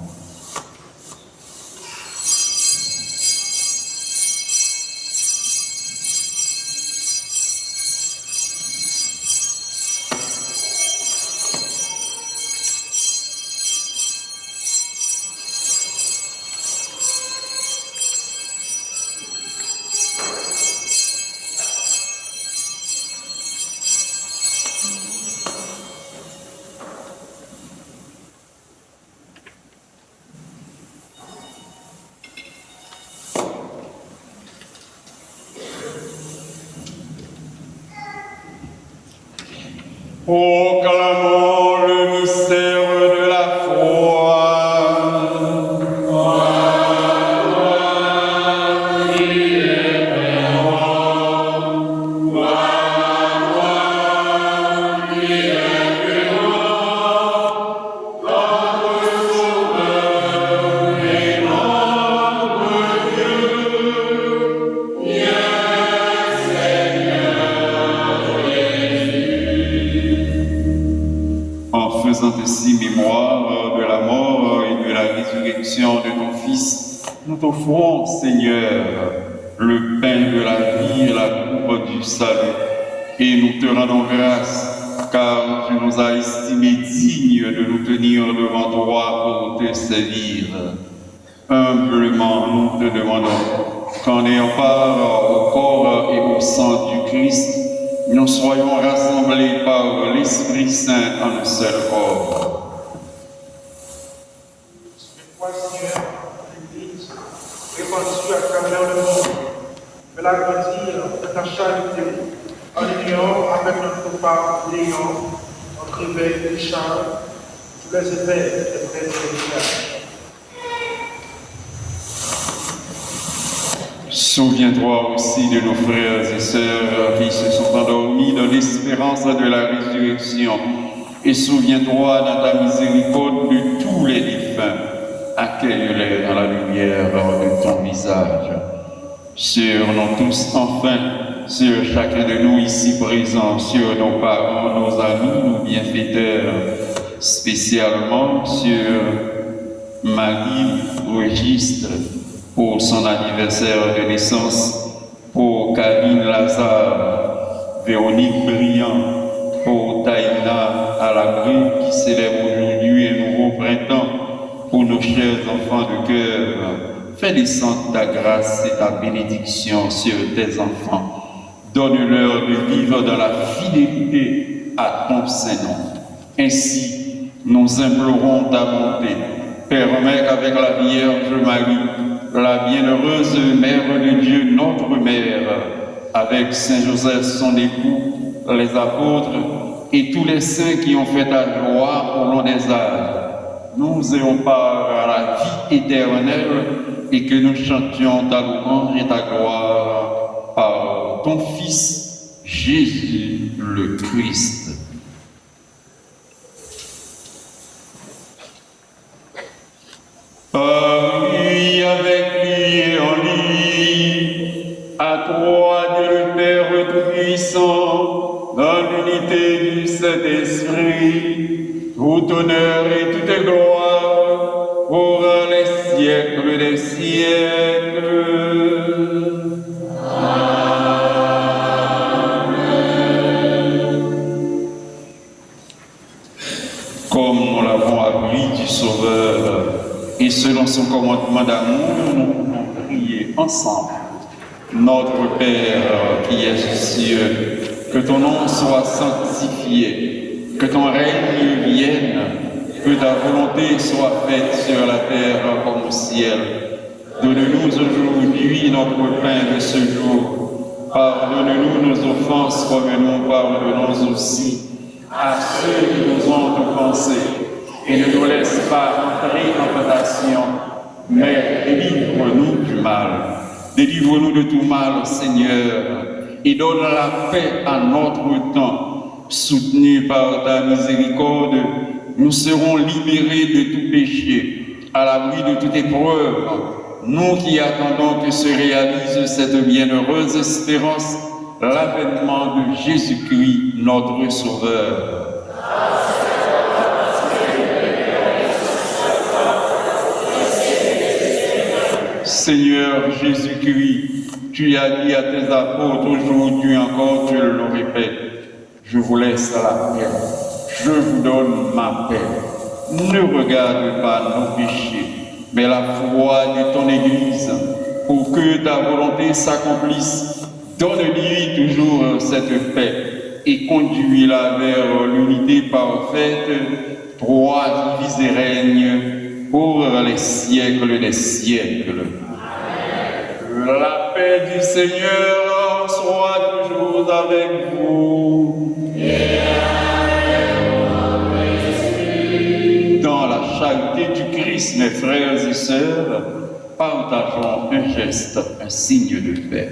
Proclamons le mystère de la foi. Ainsi mémoire de la mort et de la résurrection de ton Fils, nous t'offrons, Seigneur, le pain de la vie et la coupe du salut, et nous te rendons grâce, car tu nous as estimés dignes de nous tenir devant toi pour te servir. Humblement, nous te demandons qu'en ayant part au corps et au sang du Christ, nous soyons rassemblés par l'Esprit Saint en un seul corps. Toi, Seigneur, l'Église, répandue à travers le monde, fais-la grandir de ta charité, en union avec notre Père Léon, notre évêque Richard, tous les évêques et prêtres chrétiens. Souviens-toi aussi de nos frères et sœurs qui se sont endormis dans l'espérance de la résurrection. Et souviens-toi dans ta miséricorde de tous les défunts. Accueille-les dans la lumière de ton visage. Sur nous tous, enfin, sur chacun de nous ici présents, sur nos parents, nos amis, nos bienfaiteurs, spécialement sur Marie Registre, pour son anniversaire de naissance, pour Karine Lazare, Véronique Briand, pour Taïna Alabré qui célèbre aujourd'hui un nouveau printemps, pour nos chers enfants de cœur, fais descendre ta grâce et ta bénédiction sur tes enfants. Donne-leur de vivre dans la fidélité à ton Saint-Nom. Ainsi, nous implorons ta bonté. Permets qu'avec la Vierge Marie, la bienheureuse Mère de Dieu, notre Mère, avec Saint Joseph, son époux, les apôtres et tous les saints qui ont fait ta gloire au long des âges, nous ayons part à la vie éternelle et que nous chantions ta louange et ta gloire par ton Fils, Jésus le Christ. Par lui, avec lui et en lui, à toi, Dieu le Père Tout-Puissant, dans l'unité du Saint-Esprit, tout honneur et toute gloire pour les siècles des siècles. Comme nous l'avons appris du Sauveur, et selon son commandement d'amour, nous pouvons prier ensemble. Notre Père qui es aux cieux, que ton nom soit sanctifié, que ton règne vienne, que ta volonté soit faite sur la terre comme au ciel. Donne-nous aujourd'hui notre pain de ce jour. Pardonne-nous nos offenses comme nous pardonnons aussi à ceux qui nous ont offensés. Et ne nous laisse pas entrer en tentation, mais délivre-nous du mal. Délivre-nous de tout mal, Seigneur, et donne la paix à notre temps. Soutenus par ta miséricorde, nous serons libérés de tout péché, à l'abri de toute épreuve. Nous qui attendons que se réalise cette bienheureuse espérance, l'avènement de Jésus-Christ, notre Sauveur. Seigneur Jésus-Christ, tu as dit à tes apôtres, aujourd'hui encore tu le répètes, je vous laisse la paix, je vous donne ma paix. Ne regarde pas nos péchés, mais la foi de ton Église, pour que ta volonté s'accomplisse. Donne-lui toujours cette paix et conduis-la vers l'unité parfaite, toi qui vis et règnes pour les siècles des siècles. Que la paix du Seigneur soit toujours avec vous. Et avec dans la charité du Christ, mes frères et sœurs, partageons un geste, un signe de paix.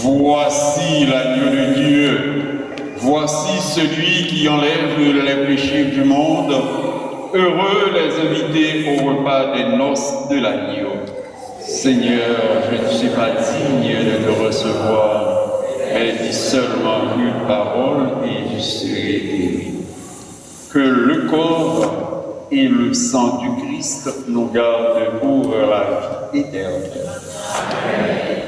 Voici l'agneau de Dieu, voici celui qui enlève les péchés du monde. Heureux les invités au repas des noces de l'agneau. Seigneur, je ne suis pas digne de te recevoir, mais dis seulement une parole et je serai guéri. Que le corps et le sang du Christ nous garde pour la vie éternelle. Amen.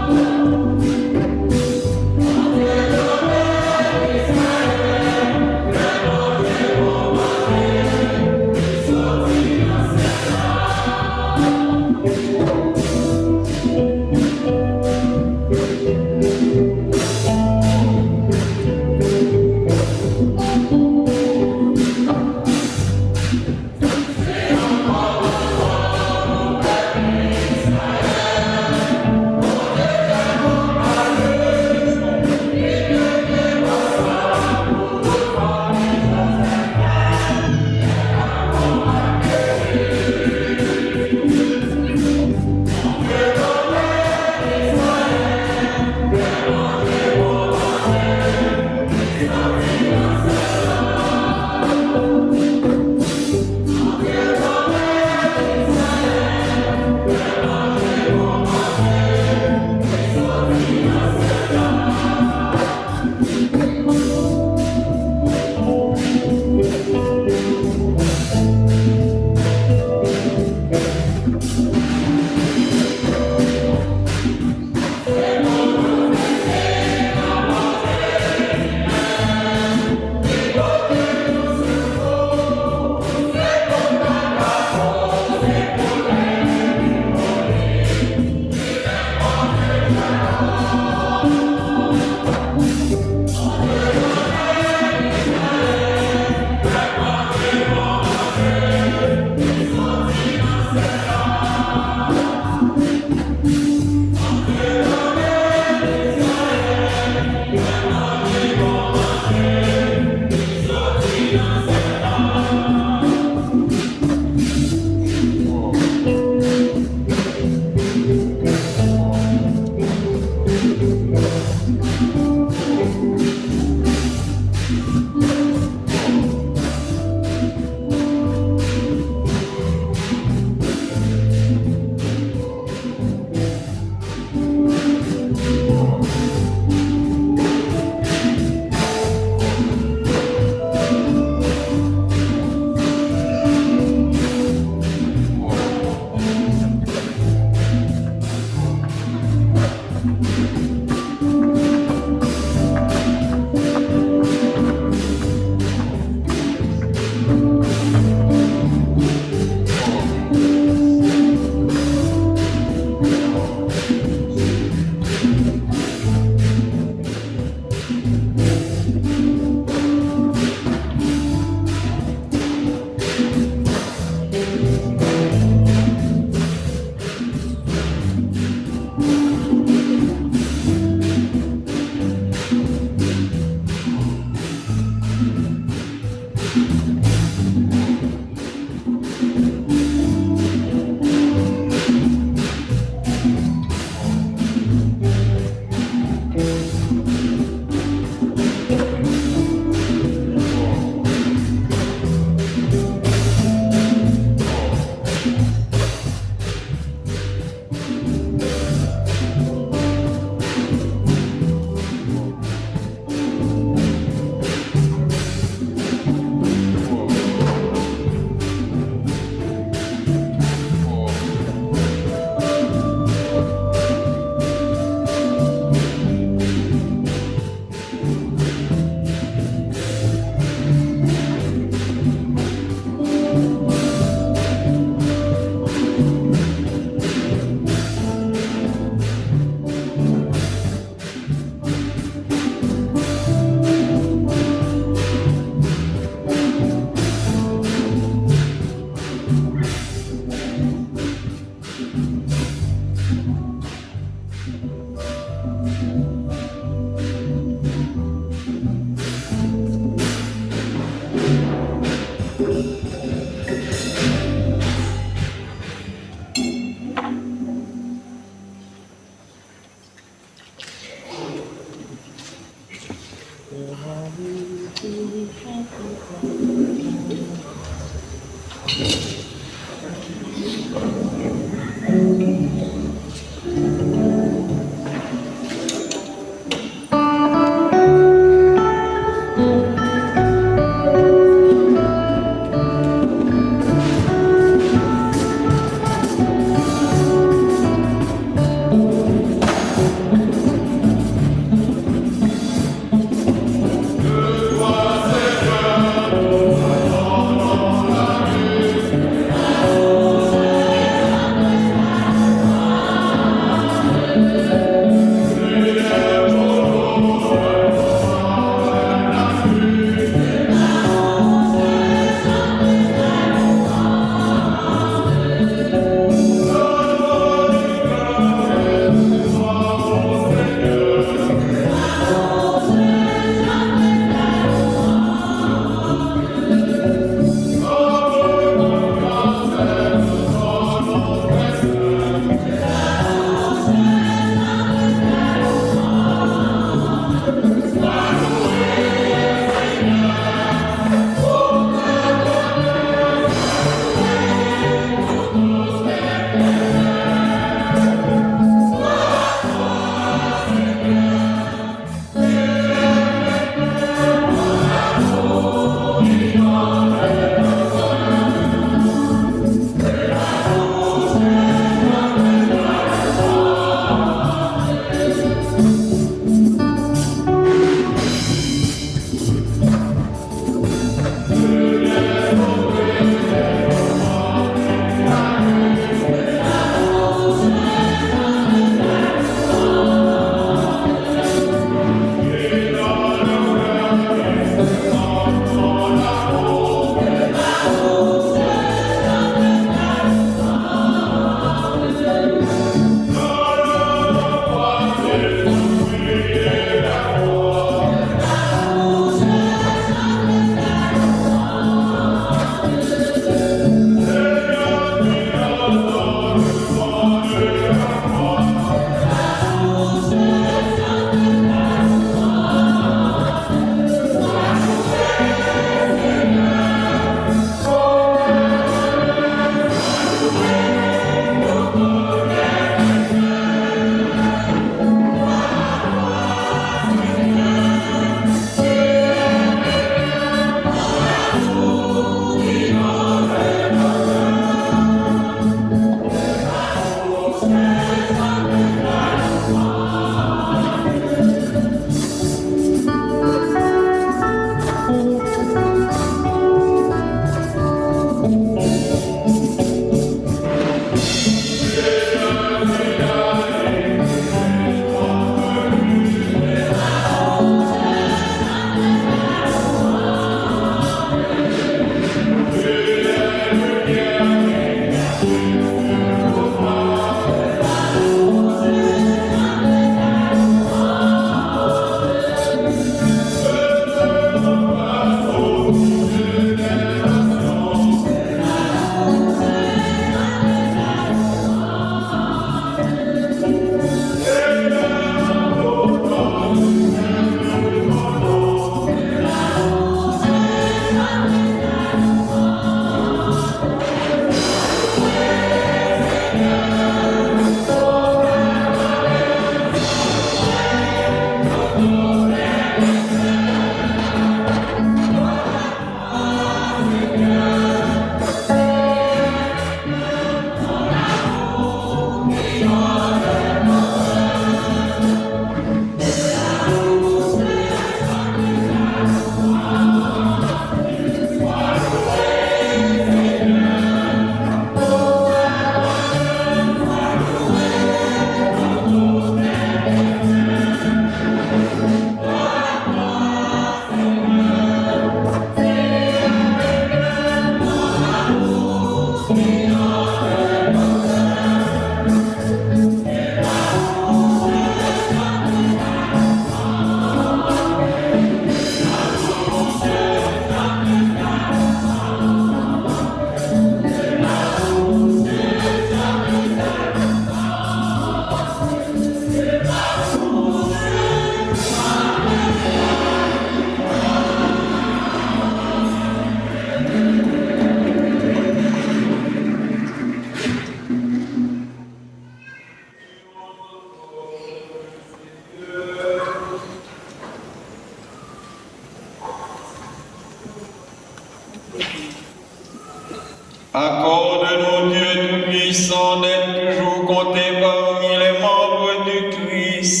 être toujours comptés parmi les membres du Christ,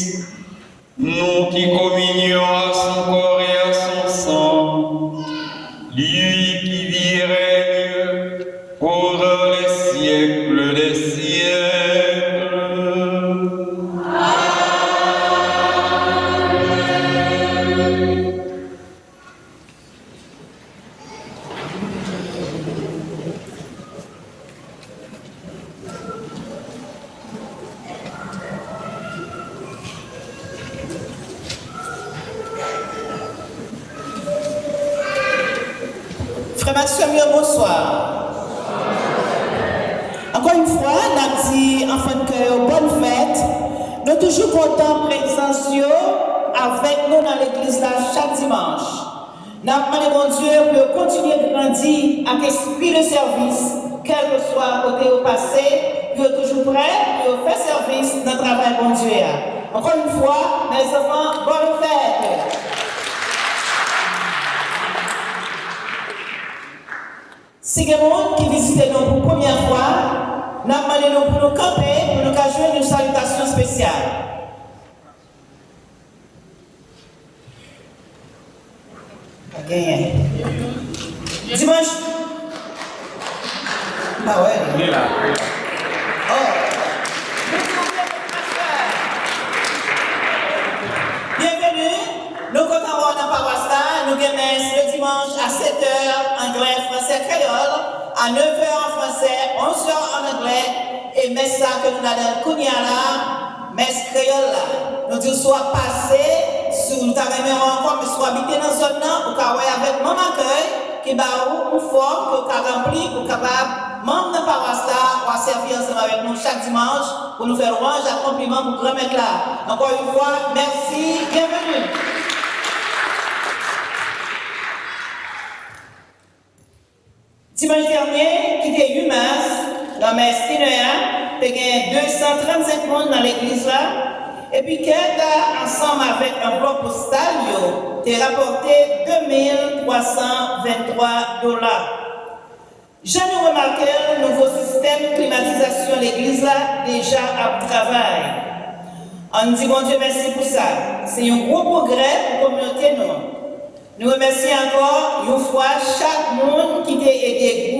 nous qui communions à son corps et à son sang, lui qui vit et règne pour les siècles des siècles. Frère Maxime, bonsoir. Encore une fois, nous avons dit enfant de cœur, bonne fête. Nous sommes toujours contents de présence avec nous dans l'église là chaque dimanche. Nous avons demandé mon Dieu pour continuer de grandir avec esprit de service, quel que soit côté au passé, pour toujours prêt pour faire service dans le travail bon Dieu. Encore une fois, mes enfants, bonne fête. Si il y a des gens qui visitent nous pour la première fois, nous avons demandé pour nous camper, pour nous jouer une salutation spéciale. Gagné. Dimanche. Ah ouais. Il est là. Oh. Bienvenue. Nous comptons dans la paroisse là. Nous avons le dimanche à 7h anglais, français, créole, à 9h en français, 11h en anglais, et messe ça que nous avons Kounia là, messe créole là. Nous disons soit passé, si nous avons encore, mais soit habité dans cette zone là, ou avec mon accueil, qui va une forme, qui est remplie, qui est capable, membre de la paroisse là, pour servir ensemble avec nous chaque dimanche, pour nous faire louange, accomplissement pour grand mec là. Encore une fois, merci, bienvenue. Dimanche dernier, qui était 8 mars, dans mes Stinéa, il y a 235 personnes dans l'église là. Et puis, qui est ensemble avec un bloc postal, il a rapporté $2 323. J'ai remarqué le nouveau système de climatisation de l'église là, déjà à travail. On dit, bon Dieu, merci pour ça. C'est un gros progrès pour la communauté, nous. Nous remercions encore une fois chaque monde qui t'a aidé,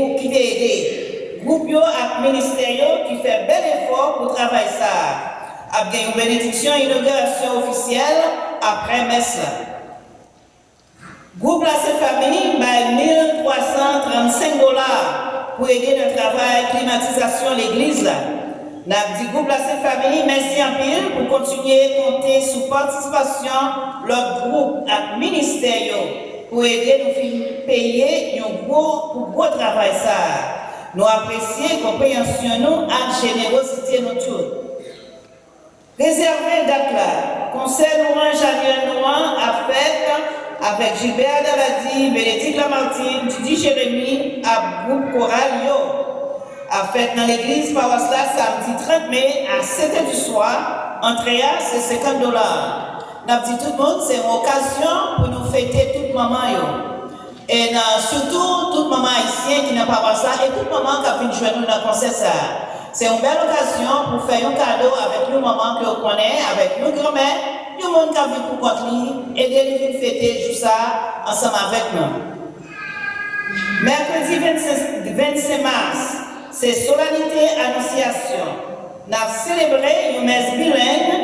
groupe et ministère qui fait bel effort pour travailler ça. Avec une bénédiction et inauguration officielle après messe. Groupe La Famille $1 335 pour aider le travail climatisation de l'église. Nous avons dit groupe La Famille, merci en pile pour continuer à compter sur participation de leur groupe et ministère pour aider nous à payer un gros travail. Ça. Nous apprécions la compréhension nous et la générosité de nous tous. Réservé date là, Conseil Orange Annuel Noir a fait avec Gilbert Davadi, Bénédicte Lamartine, Didi Jérémy, à groupe choral a fait dans l'église paroisse là samedi 30 mai à 7h du soir. Entrée c'est $50. Nous avons dit tout le monde, c'est une occasion pour nous fêter toute maman. Et surtout toute maman haïtienne qui n'a pas voir ça et toute maman qui a pu jouer nous dans le concert ça. C'est une belle occasion pour faire un cadeau avec nos mamans que vous connaissez, avec nos grand-mères, nous monde qui a vu pour contre lui, et de fêter tout ça ensemble avec nous. Mercredi 25 mars, c'est solennité Annonciation. Nous avons célébré une messe bilingue,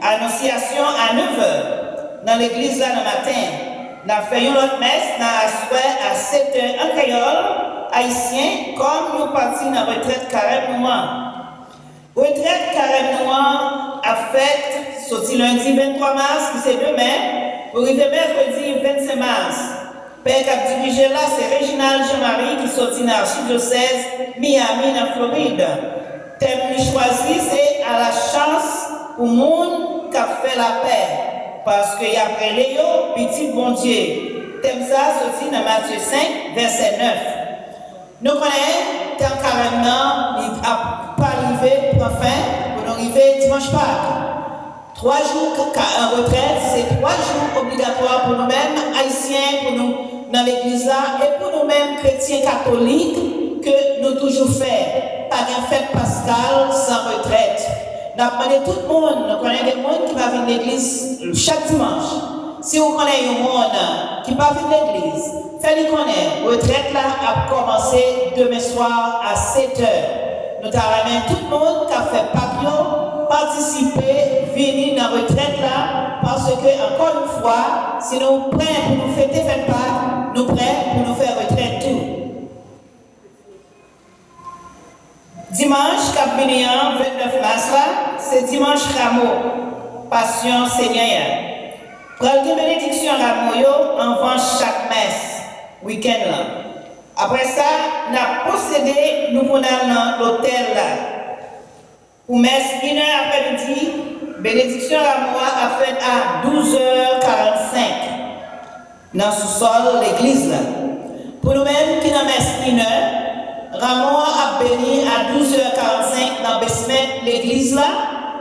Annonciation à 9h, dans l'église là le matin. Nous avons fait une autre messe, à 7h en créole, haïtien, comme nous partis dans la retraite carême noire. Retraite carême noire a fait, sorti lundi 23 mars, qui c'est demain, pour arriver mercredi 25 mars. Père qui a dirigé là, c'est Réginald Jean-Marie qui sortit dans l'archidiocèse Miami, en Floride. Thème lui choisi, c'est à la chance pour le monde qui a fait la paix. Parce qu'il y a après Léo, petit bon Dieu. Thème ça, sorti dans Matthieu 5, verset 9. Nous connaissons, tant carrément, il n'a pas arrivé pour fin, pour nous arriver dimanche Pâques. 3 jours en retraite, c'est 3 jours obligatoires pour nous-mêmes, haïtiens, pour nous dans l'église et pour nous-mêmes, chrétiens catholiques, que nous toujours faisons. pas de fête pascale sans retraite. Nous avons demandé tout le monde, nous connaissons des gens qui va venir à l'église chaque dimanche. Si vous connaissez un monde qui va venir à l'église, faites-le connaître. La retraite là a commencé demain soir à 7h. Nous avons ramené tout le monde qui a fait papillon, participer, venir dans la retraite là, parce que, encore une fois, si nous sommes prêts pour nous fêter, faites pas, nous sommes prêts pour nous faire retraite tout. Dimanche, cap 29 mars, c'est dimanche Rameau, Passion Seigneur. Pour la bénédiction Rameau, on vend chaque messe, week-end là. Après ça, nous avons procédé, nous allons dans l'hôtel là. Pour messe 1h après-midi, bénédiction Rameau a fait à 12h45 dans le sous-sol de l'église là. Pour nous-mêmes qui dans messe 1h, Rameau a béni à 12h45 dans le basement de l'église là.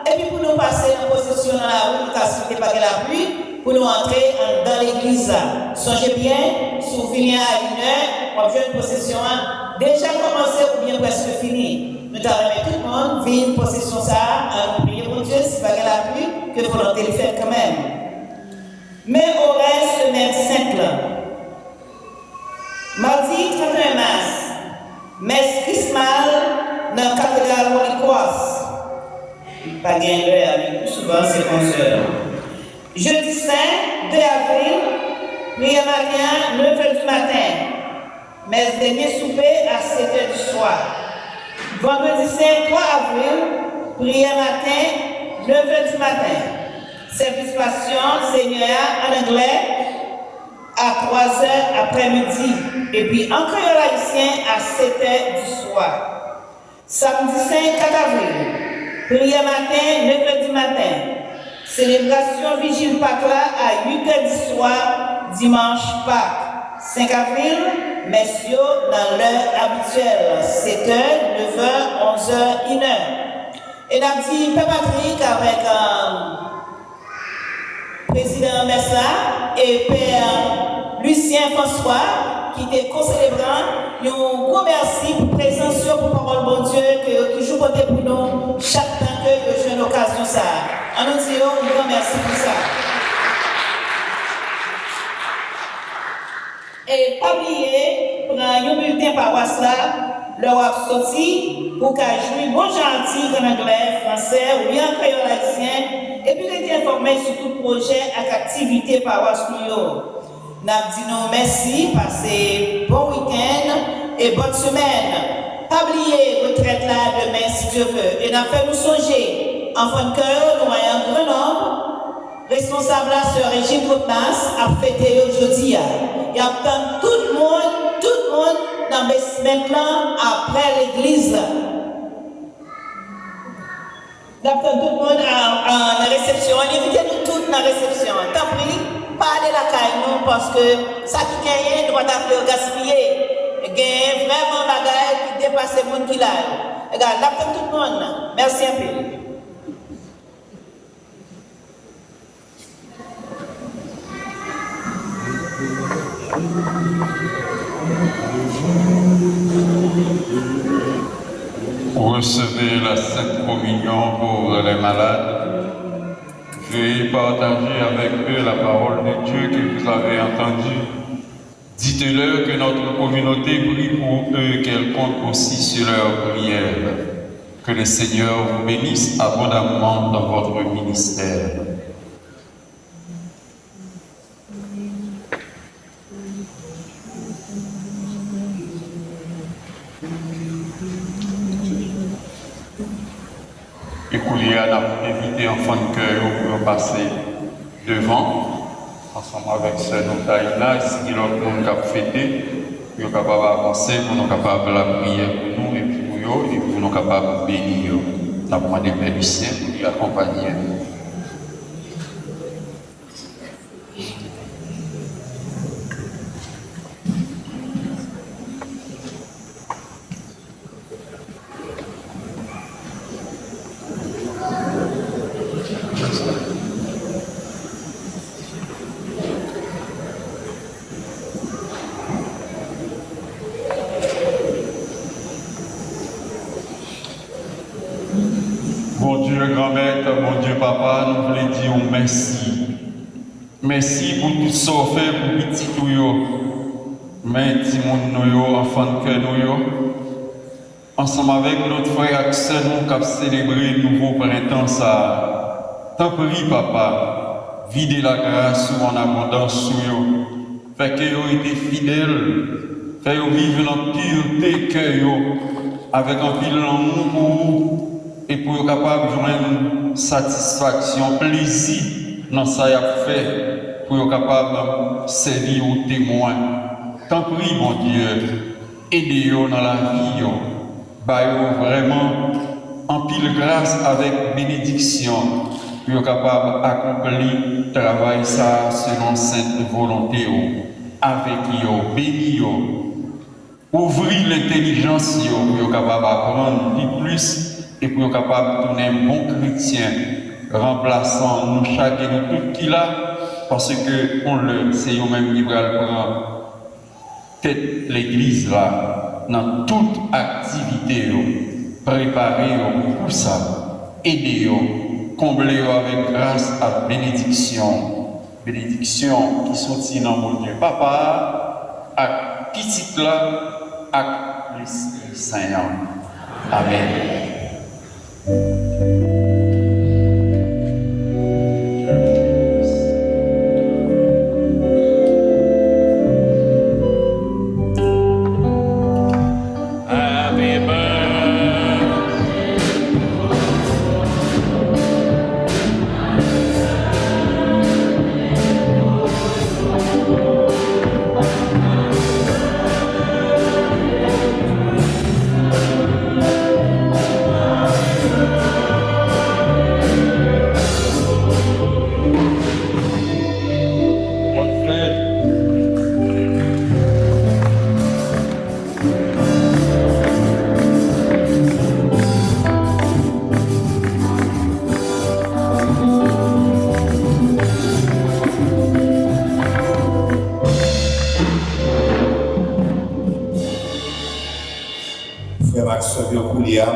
Et puis pour nous passer en possession dans la rue, nous avons pas la pluie, pour nous entrer dans l'église là. Songez bien, si vous finissez à 1h, on va faire une possession déjà commencé ou bien presque fini. Nous avons tout le monde, vient une possession ça, prier pour Dieu, si pas la pluie, que volonté le faire quand même. Mais au reste, semaine sainte là. Mardi 31 mars. Messe Christmas dans la cathédrale Monicoise. Pas gagné l'heure avec nous, souvent c'est 11h. Jeudi 5, 2 avril, prière matin, 9h du matin. Messe dernier souper à 7h du soir. Vendredi 5, 3 avril, prière matin, 9h du matin. Service Passion Seigneur en anglais à 3h après-midi. Et puis en créole haïtien à 7h du soir. Samedi 5, 4 avril, prière matin, 9h du matin. Célébration Vigile Pâques à 8h du soir, dimanche Pâques. 5 avril, messieurs dans l'heure habituelle, 7h, 9h, 11h, 1h. Et nous avons dit Père Patrick avec président Messa et Père Lucien François, qui était co-célébrant, nous vous remercie pour présence pour parole bon Dieu, que toujours compté pour nous chaque temps que j'ai une occasion ça. En nous disant, nous vous remercie pour ça. Et pas oublier, pour un bulletin paroisse là, leur a sorti pour qu'à jouer bon gentil en anglais, français ou bien créole haïtien, et puis les informer sur tout projet et activité paroisse nous. Nous disons merci, passez bon week-end et bonne semaine. Pas oublier retraite là demain si Dieu veut. Et nous fait nous songer, enfants de cœur, nous avons un grand nombre. Responsable là, Sœur Régine Coutnas, a fêté aujourd'hui. Il y a tout le monde dans mes semaines là, après l'église. Nous avons tout le monde en réception. Invitez-nous tous dans la réception. Tant pis, pas aller la caille parce que ça qui gagne, doit faire gaspiller. Il y a vraiment bagaille qui dépasse le monde qui l'a. Regarde, nous avons tout le monde. Merci un peu. Recevez la Sainte Communion pour les malades. Veuillez partager avec eux la parole de Dieu que vous avez entendue. Dites-leur que notre communauté prie pour eux, qu'elle compte aussi sur leur prière. Que le Seigneur vous bénisse abondamment dans votre ministère. Et Koulia a invité enfants de cœur pour passer devant, ensemble avec ce notaire-là, si leur monde a fêté, ils sont capables d'avancer, pour nous capables de la prière pour nous et pour eux, et pour nous capables de bénir. Nous avons demandé Père Lucien pour nous accompagner. Bon Dieu, grand-mère, bon Dieu, papa, nous voulons dire merci. Merci pour tout ça fait pour petit tout yo. Mais petit monde nous enfant de cœur nous ensemble avec notre frère Axel, nous qui célébrer le nouveau printemps ça. T'en prie, papa, videz la grâce ou en abondance sur eux. Fait que vous été fidèles, fait que vivre dans pureté cœur avec un pile d'amour pour vous et pour être capable de joindre satisfaction, plaisir dans ça qu'il a fait, pour être capable de servir aux témoins. T'en prie, mon Dieu, aidez-vous dans la vie, baillez vraiment en pile grâce avec bénédiction, pour être capable d'accomplir le travail ça selon sainte volonté, avec vous, béni vous. Ouvrir l'intelligence pour être capable d'apprendre plus et pour être capable de tourner un bon chrétien, remplaçant nous chaque et nous tout qui là, parce que on le c'est eux-mêmes qui vont prendre tête l'église là, dans toute activité, préparer pour ça, aider, combler avec grâce à bénédiction, bénédiction qui sortit dans mon Dieu, papa, à petit là, à l'Esprit Saint. Amen.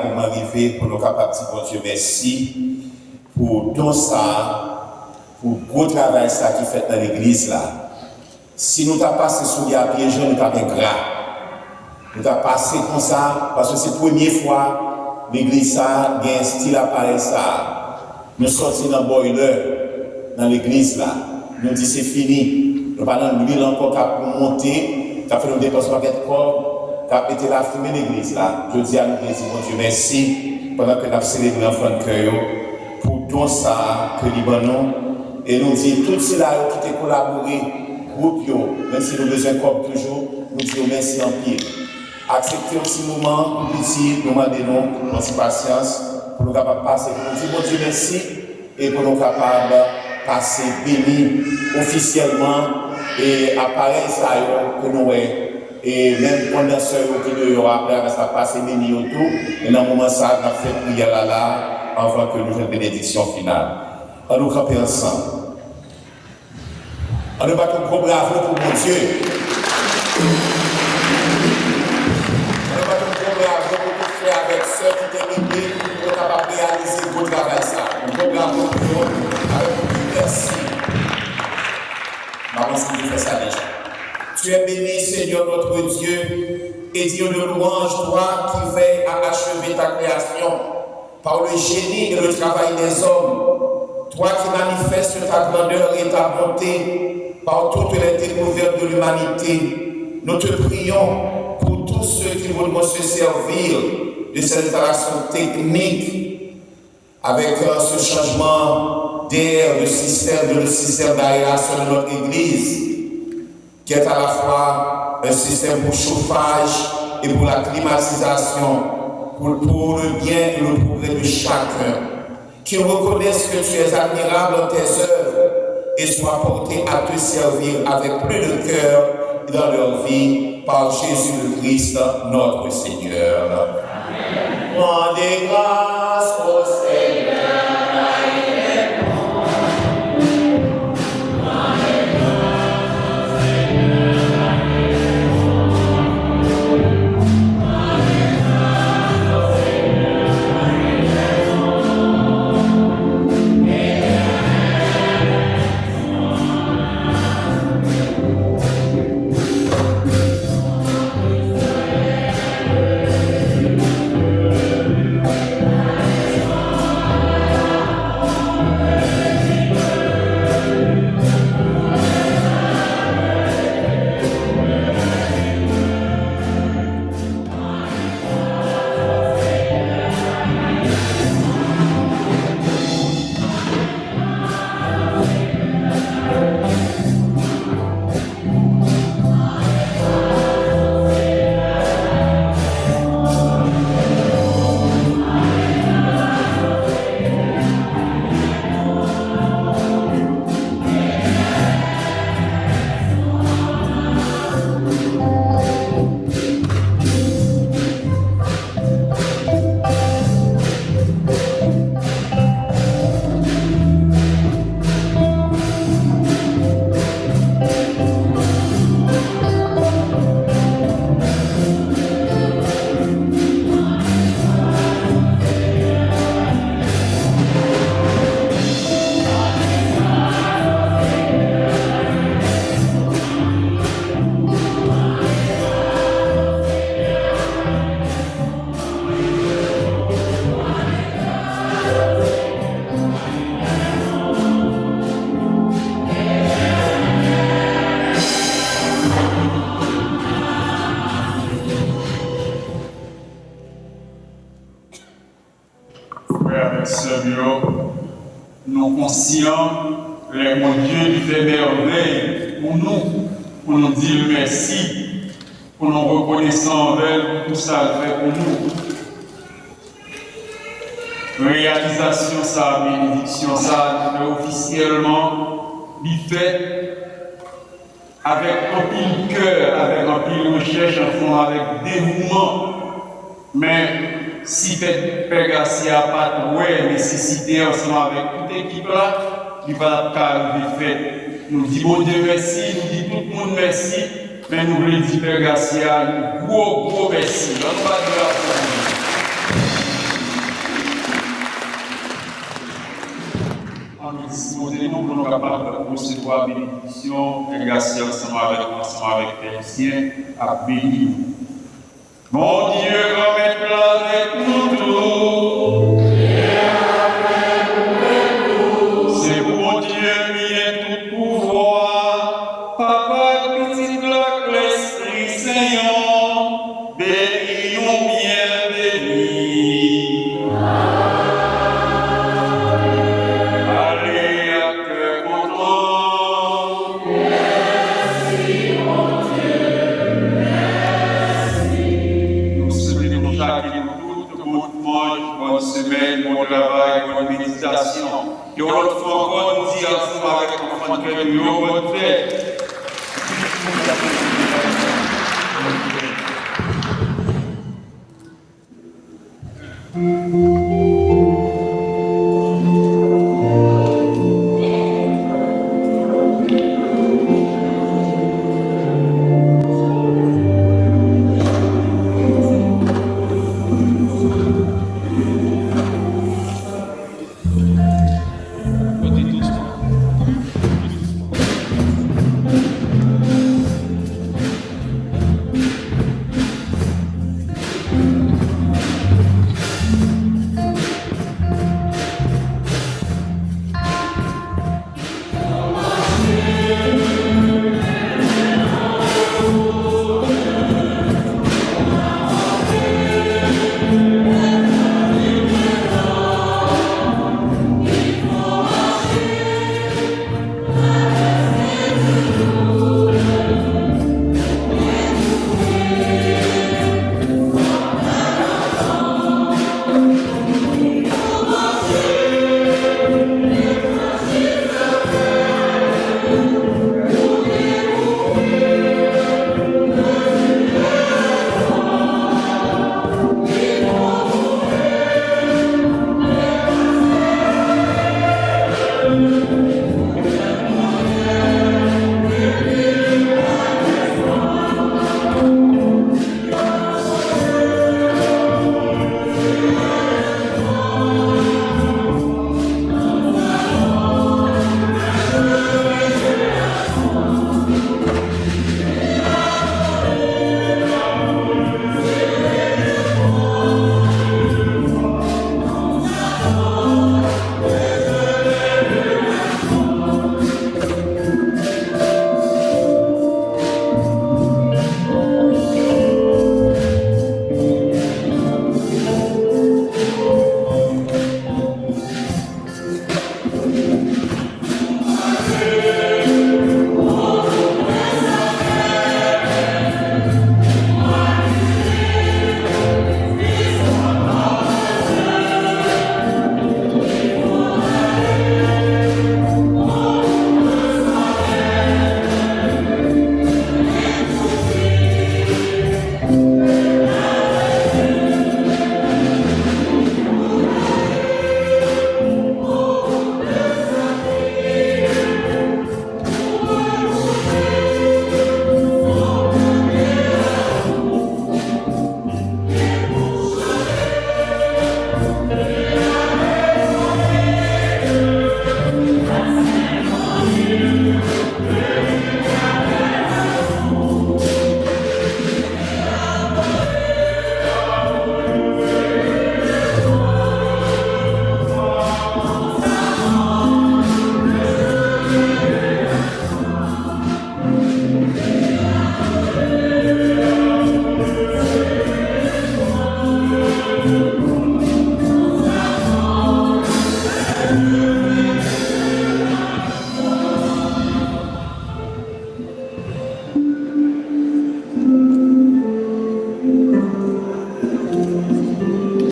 Pour m'arriver, pour nous capables de dire, bon Dieu, merci pour tout ça, pour le gros travail ça qui fait dans l'église là. Si nous t'avons passé sous les pieds, nous t'avons gras. Nous t'avons passé comme ça, parce que c'est la première fois l'église ça, il y a un style appareil ça. Nous sortis dans le boiler, dans l'église là. Nous disons c'est fini. Nous parlons de l'huile encore qui a monté, qui a fait nous dépenser par quelque corps. Tu as été la fumée de l'église là. Je dis à nous, mon Dieu, merci pendant que tu as célébré l'enfant de cœur pour tout ça que Libanon. Et nous disons, tout cela qui t'a collaboré, groupe, même si nous avons besoin comme toujours, nous disons merci en pire. Acceptez un petit moment, petit, nous demandons notre patience pour nous capables de passer. Nous disons, mon Dieu, merci et pour nous capables de passer béni officiellement et appareil ça que nous avons. Et même pendant ce qui nous aura appelé, ça passe béni autour. Et dans le moment ça, on a fait prière là, avant que nous fassions une bénédiction finale. On nous camper ensemble. On nous bat un gros bravo pour mon Dieu. On nous bat un gros bravo pour tout faire avec ceux qui t'ont aidé pour capable de réaliser le beau travail ça. Un gros bravo pour nous. Merci. Maman, si tu fais ça déjà. Tu es béni, Seigneur notre Dieu, et Dieu de louange, toi qui veilles à achever ta création par le génie et le travail des hommes. Toi qui manifestes ta grandeur et ta bonté par toutes les découvertes de l'humanité. Nous te prions pour tous ceux qui voudront se servir de cette installation technique avec ce changement d'air, le système d'aération de notre Église, qui est à la fois un système pour chauffage et pour la climatisation, pour le bien et le progrès de chacun, qui reconnaissent que tu es admirable dans tes œuvres et soient portés à te servir avec plus de cœur dans leur vie par Jésus le Christ, notre Seigneur. Amen. Rendez grâce au Seigneur. frères et sœurs, nous conscients, mon Dieu lui fait merveille pour nous dire merci, pour nous reconnaissant envers pour tout ça qu'il fait pour nous. Réalisation ça, bénédiction ça, officiellement, il fait avec un pile cœur, avec un pile recherche, avec dévouement. Mais si Père Garcia n'a pas nécessité ensemble avec toute l'équipe là, il va pas arriver fait. Nous disons bon Dieu merci, nous disons tout le monde merci, mais nous voulons dire Père Garcia un gros merci. On va dire nous disposons pour nous capables de recevoir la bénédiction, Père Garcia ensemble avec Père Lucien, à bénir. Mon Dieu, remets-le avec nous tous. C'est pour Dieu qui est tout pouvoir. Papa, petit bloc, l'Esprit Seigneur, bénis-nous bien bénis. Allez à cœur content. Merci mon Dieu, merci. Nous souhaitons chaque et toutes bon dimanche, bonne semaine, bon travail, bonne méditation. Et on l'autre fois encore, nous dire ensemble avec l'enfant de Dieu, bonne fête.